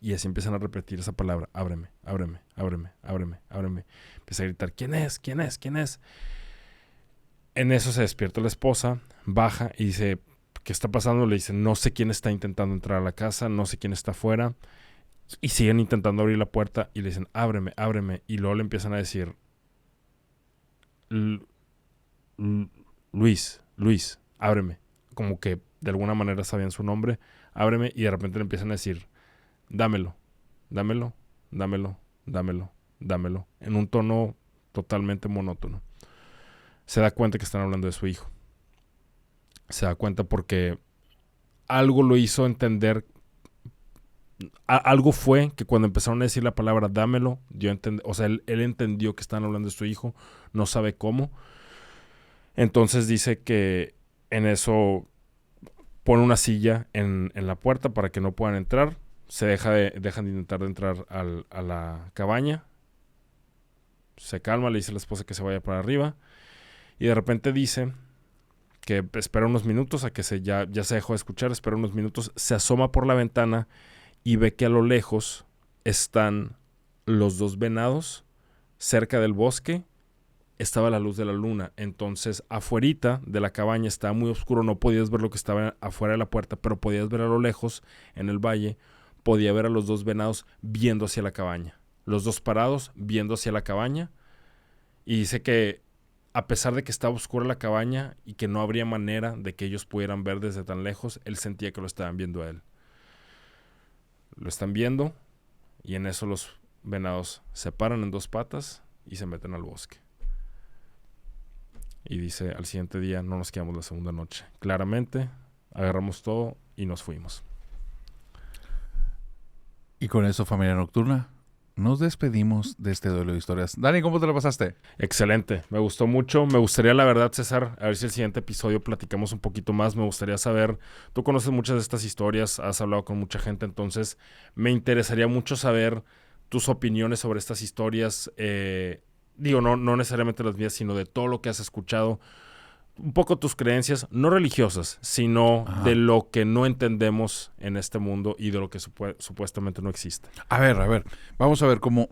Y así empiezan a repetir esa palabra, ábreme, ábreme, ábreme, ábreme, ábreme. Empieza a gritar ¿quién es? ¿Quién es? ¿Quién es? En eso se despierta la esposa, baja y dice, ¿qué está pasando? Le dice, no sé quién está intentando entrar a la casa, no sé quién está afuera. Y siguen intentando abrir la puerta y le dicen, ábreme, ábreme. Y luego le empiezan a decir, Luis, ábreme. Como que de alguna manera sabían su nombre, ábreme. Y de repente le empiezan a decir, dámelo, dámelo, dámelo, dámelo, dámelo. En un tono totalmente monótono. Se da cuenta que están hablando de su hijo. Se da cuenta porque algo lo hizo entender algo fue que cuando empezaron a decir la palabra dámelo, o sea, él entendió que estaban hablando de su hijo, no sabe cómo. Entonces dice que en eso pone una silla en la puerta para que no puedan entrar. Dejan de intentar de entrar a la cabaña. Se calma, le dice a la esposa que se vaya para arriba. Y de repente dice que espera unos minutos a que ya se dejó de escuchar, espera unos minutos, se asoma por la ventana y ve que a lo lejos están los 2 venados cerca del bosque. Estaba la luz de la luna. Entonces, afuerita de la cabaña estaba muy oscuro. No podías ver lo que estaba afuera de la puerta, pero podías ver a lo lejos, en el valle, podía ver a los 2 venados viendo hacia la cabaña. Los 2 parados viendo hacia la cabaña. Y dice que a pesar de que estaba oscura la cabaña y que no habría manera de que ellos pudieran ver desde tan lejos, él sentía que lo estaban viendo a él. Lo están viendo y en eso los venados se paran en 2 patas y se meten al bosque. Y dice, al siguiente día no nos quedamos la segunda noche. Claramente, agarramos todo y nos fuimos. Y con eso, familia nocturna, nos despedimos de este duelo de historias. Dani, ¿cómo te lo pasaste? Excelente, me gustó mucho. Me gustaría, la verdad, César, a ver si el siguiente episodio platicamos un poquito más. Me gustaría saber, tú conoces muchas de estas historias, has hablado con mucha gente, entonces me interesaría mucho saber tus opiniones sobre estas historias. No necesariamente las mías, sino de todo lo que has escuchado. Un poco tus creencias, no religiosas, sino de lo que no entendemos en este mundo y de lo que supuestamente no existe. A ver, vamos a ver cómo...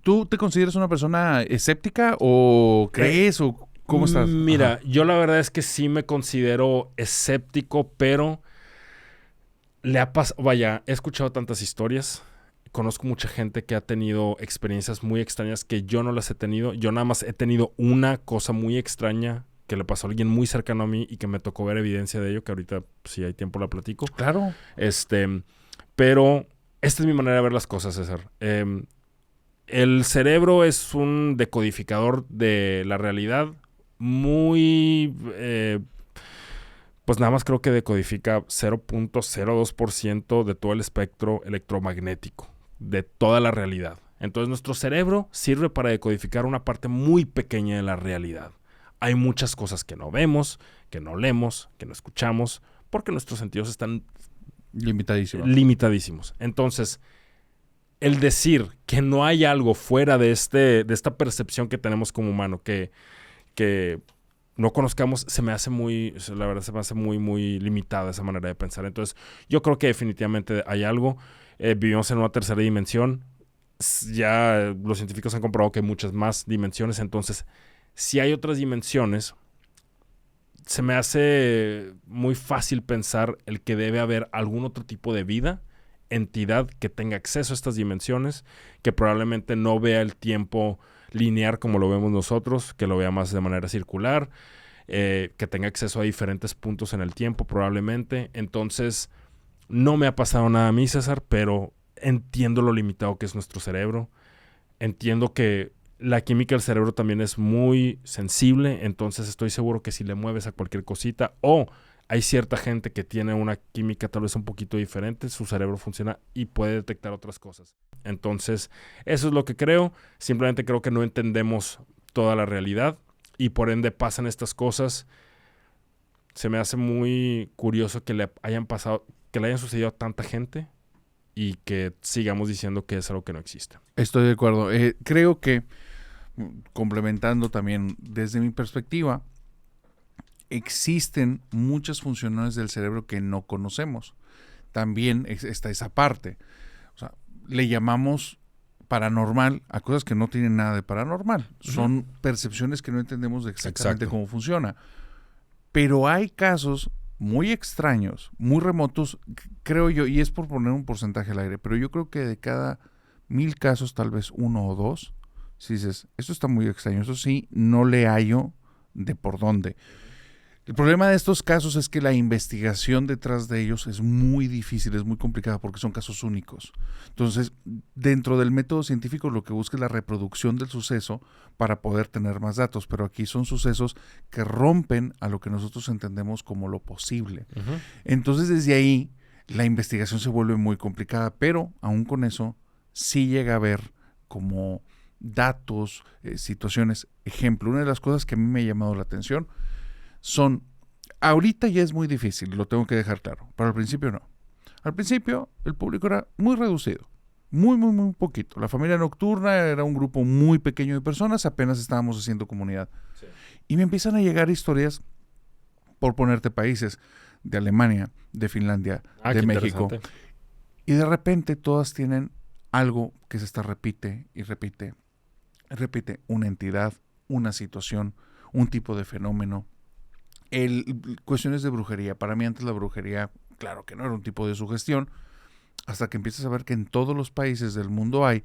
¿Tú te consideras una persona escéptica o crees o cómo estás? Mira, yo la verdad es que sí me considero escéptico, pero he escuchado tantas historias. Conozco mucha gente que ha tenido experiencias muy extrañas que yo no las he tenido. Yo nada más he tenido una cosa muy extraña que le pasó a alguien muy cercano a mí y que me tocó ver evidencia de ello, que ahorita, si hay tiempo, la platico. Claro. Pero esta es mi manera de ver las cosas, César. El cerebro es un decodificador de la realidad muy... pues nada más creo que decodifica 0.02% de todo el espectro electromagnético de toda la realidad. Entonces nuestro cerebro sirve para decodificar una parte muy pequeña de la realidad. Hay muchas cosas que no vemos, que no leemos, que no escuchamos, porque nuestros sentidos están limitadísimos. Entonces, el decir que no hay algo fuera de esta percepción que tenemos como humano, que no conozcamos, la verdad se me hace muy, muy limitada esa manera de pensar. Entonces, yo creo que definitivamente hay algo. Vivimos en una tercera dimensión. Ya los científicos han comprobado que hay muchas más dimensiones. Entonces, si hay otras dimensiones, se me hace muy fácil pensar el que debe haber algún otro tipo de vida, entidad que tenga acceso a estas dimensiones, que probablemente no vea el tiempo lineal como lo vemos nosotros, que lo vea más de manera circular, que tenga acceso a diferentes puntos en el tiempo probablemente. Entonces, no me ha pasado nada a mí, César, pero entiendo lo limitado que es nuestro cerebro. Entiendo que la química del cerebro también es muy sensible, entonces estoy seguro que si le mueves a cualquier cosita, o hay cierta gente que tiene una química tal vez un poquito diferente, su cerebro funciona y puede detectar otras cosas. Entonces, eso es lo que creo. Simplemente creo que no entendemos toda la realidad y por ende pasan estas cosas. Se me hace muy curioso que le hayan sucedido a tanta gente y que sigamos diciendo que es algo que no existe. Estoy de acuerdo. Creo que, complementando también desde mi perspectiva, existen muchas funciones del cerebro que no conocemos. También está esa parte. O sea, le llamamos paranormal a cosas que no tienen nada de paranormal. Son percepciones que no entendemos exactamente cómo funciona. Pero hay casos muy extraños, muy remotos, creo yo, y es por poner un porcentaje al aire, pero yo creo que de cada 1000 casos, tal vez 1 o 2, si dices, esto está muy extraño, eso sí, no le hallo de por dónde. El problema de estos casos es que la investigación detrás de ellos es muy difícil, es muy complicada porque son casos únicos. Entonces, dentro del método científico lo que busca es la reproducción del suceso para poder tener más datos, pero aquí son sucesos que rompen a lo que nosotros entendemos como lo posible. Entonces, desde ahí, la investigación se vuelve muy complicada, pero aún con eso sí llega a haber como datos, situaciones. Ejemplo, una de las cosas que a mí me ha llamado la atención son, ahorita ya es muy difícil, lo tengo que dejar claro, pero al principio no. Al principio el público era muy reducido, muy poquito. La familia nocturna era un grupo muy pequeño de personas, apenas estábamos haciendo comunidad. Sí. Y me empiezan a llegar historias, por ponerte países, de Alemania, de Finlandia, de México. Y de repente todas tienen algo que se está repite y repite. Repite una entidad, una situación, un tipo de fenómeno. Cuestiones de brujería. Para mí antes la brujería, claro que no era un tipo de sugestión, hasta que empiezas a ver que en todos los países del mundo hay,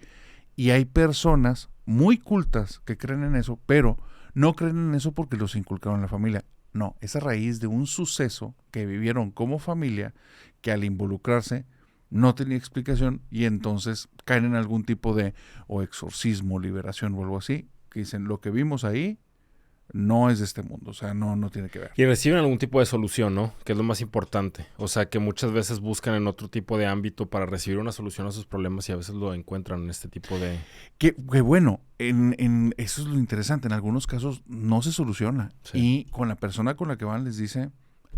y hay personas muy cultas que creen en eso, pero no creen en eso porque los inculcaron en la familia. No, es a raíz de un suceso que vivieron como familia, que al involucrarse no tenía explicación y entonces caen en algún tipo de o exorcismo, liberación o algo así, que dicen lo que vimos ahí no es de este mundo, o sea, no tiene que ver. Y reciben algún tipo de solución, ¿no? Que es lo más importante. O sea, que muchas veces buscan en otro tipo de ámbito para recibir una solución a sus problemas y a veces lo encuentran en este tipo de... Que bueno, eso es lo interesante. En algunos casos no se soluciona. Sí. Y con la persona con la que van les dice,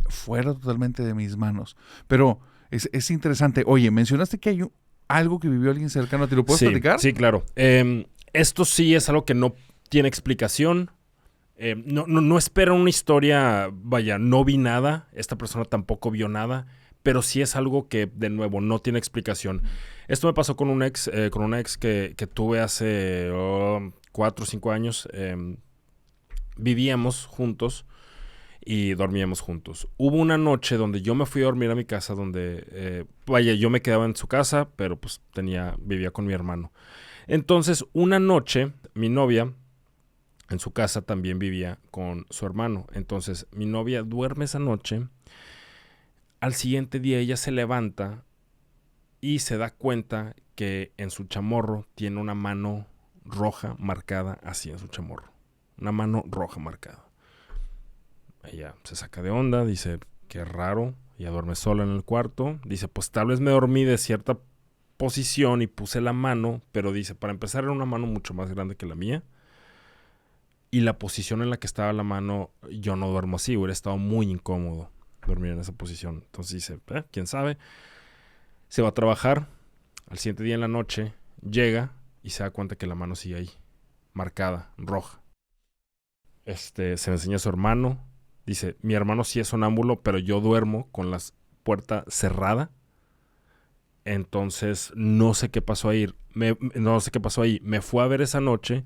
fuera totalmente de mis manos. Pero es interesante. Oye, mencionaste que hay algo que vivió alguien cercano. ¿Te lo puedes platicar? Sí, claro. Esto sí es algo que no tiene explicación. No espero una historia, vaya, no vi nada, esta persona tampoco vio nada, pero sí es algo que, de nuevo, no tiene explicación. Esto me pasó con una ex que tuve hace 4 o 5 años. Vivíamos juntos y dormíamos juntos. Hubo una noche donde yo me fui a dormir a mi casa, donde, yo me quedaba en su casa, pero pues vivía con mi hermano. Entonces, una noche, mi novia... en su casa también vivía con su hermano. Entonces, mi novia duerme esa noche. Al siguiente día ella se levanta y se da cuenta que en su chamorro tiene una mano roja marcada así en su chamorro. Una mano roja marcada. Ella se saca de onda, dice, qué raro. Ella duerme sola en el cuarto. Dice, pues tal vez me dormí de cierta posición y puse la mano. Pero dice, para empezar era una mano mucho más grande que la mía. Y la posición en la que estaba la mano, yo no duermo así, hubiera estado muy incómodo dormir en esa posición. Entonces dice, quién sabe. Se va a trabajar, al siguiente día en la noche, llega y se da cuenta que la mano sigue ahí, marcada, roja. Se le enseña a su hermano, dice, mi hermano sí es sonámbulo, pero yo duermo con la puerta cerrada. Entonces, no sé qué pasó ahí. Me fue a ver esa noche.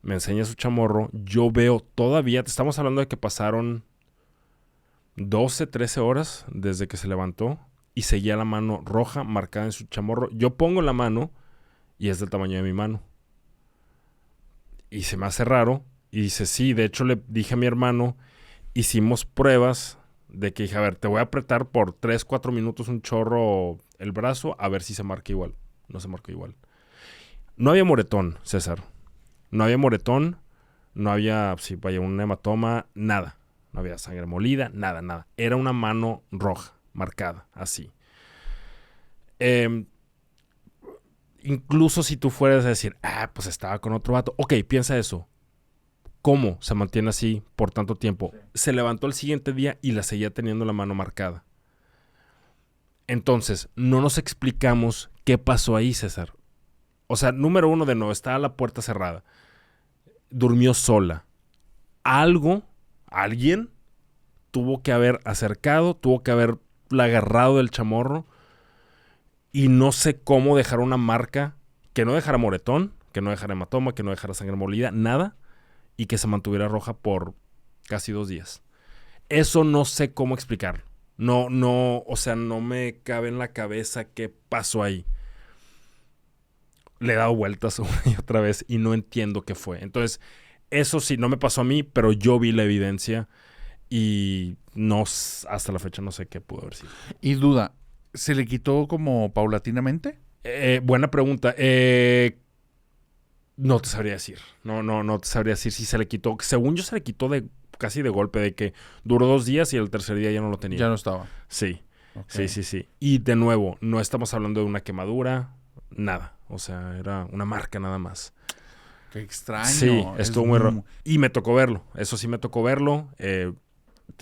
Me enseña su chamorro. Yo veo todavía... Estamos hablando de que pasaron 12, 13 horas desde que se levantó y seguía la mano roja marcada en su chamorro. Yo pongo la mano y es del tamaño de mi mano. Y se me hace raro. Y dice, sí, de hecho le dije a mi hermano, hicimos pruebas de que dije, a ver, te voy a apretar por 3, 4 minutos un chorro el brazo a ver si se marca igual. No se marcó igual. No había moretón, César. No había moretón, no había, un hematoma, nada. No había sangre molida, nada. Era una mano roja, marcada, así. Incluso si tú fueras a decir, pues estaba con otro vato. Ok, piensa eso. ¿Cómo se mantiene así por tanto tiempo? Sí. Se levantó el siguiente día y la seguía teniendo la mano marcada. Entonces, no nos explicamos qué pasó ahí, César. O sea, número 1, de nuevo, estaba la puerta cerrada. Durmió sola. Alguien tuvo que haber acercado, tuvo que haberla agarrado del chamorro y no sé cómo dejar una marca que no dejara moretón, que no dejara hematoma, que no dejara sangre molida, nada, y que se mantuviera roja por casi 2 días. Eso no sé cómo explicarlo. O sea, no me cabe en la cabeza qué pasó ahí. Le he dado vueltas una y otra vez y no entiendo qué fue. Entonces, eso sí, no me pasó a mí, pero yo vi la evidencia y hasta la fecha no sé qué pudo haber sido. Y duda, ¿se le quitó como paulatinamente? Buena pregunta. No te sabría decir. No te sabría decir si se le quitó. Según yo, se le quitó casi de golpe, de que duró 2 días y el tercer día ya no lo tenía. Ya no estaba. Sí. Sí, sí, sí. Y de nuevo, no estamos hablando de una quemadura, nada. O sea, era una marca nada más. Qué extraño. Sí, estuvo muy raro. Y me tocó verlo. Eso sí me tocó verlo.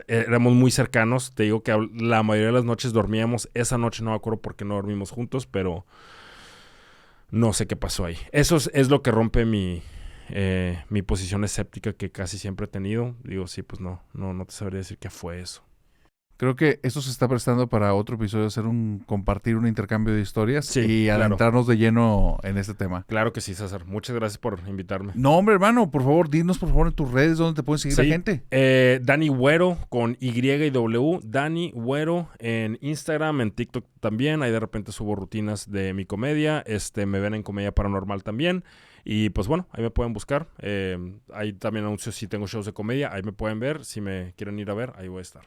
Éramos muy cercanos. Te digo que la mayoría de las noches dormíamos. Esa noche no me acuerdo por qué no dormimos juntos, pero no sé qué pasó ahí. Eso es lo que rompe mi posición escéptica que casi siempre he tenido. Digo, sí, pues no te sabría decir qué fue eso. Creo que esto se está prestando para otro episodio, hacer compartir un intercambio de historias Sí, y claro. adentrarnos de lleno en este tema. Claro que sí, César. Muchas gracias por invitarme. No, hombre, hermano, por favor, dinos por favor en tus redes dónde te pueden seguir la gente. Dani Güero con Y y W. Dani Güero en Instagram, en TikTok también. Ahí de repente subo rutinas de mi comedia. Me ven en Comedia Paranormal también. Y pues bueno, ahí me pueden buscar. Ahí también anuncio si tengo shows de comedia. Ahí me pueden ver. Si me quieren ir a ver, ahí voy a estar.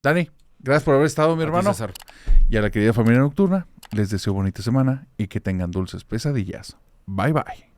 Dani, gracias por haber estado, mi hermano. César. Y a la querida familia nocturna, les deseo bonita semana y que tengan dulces pesadillas. Bye, bye.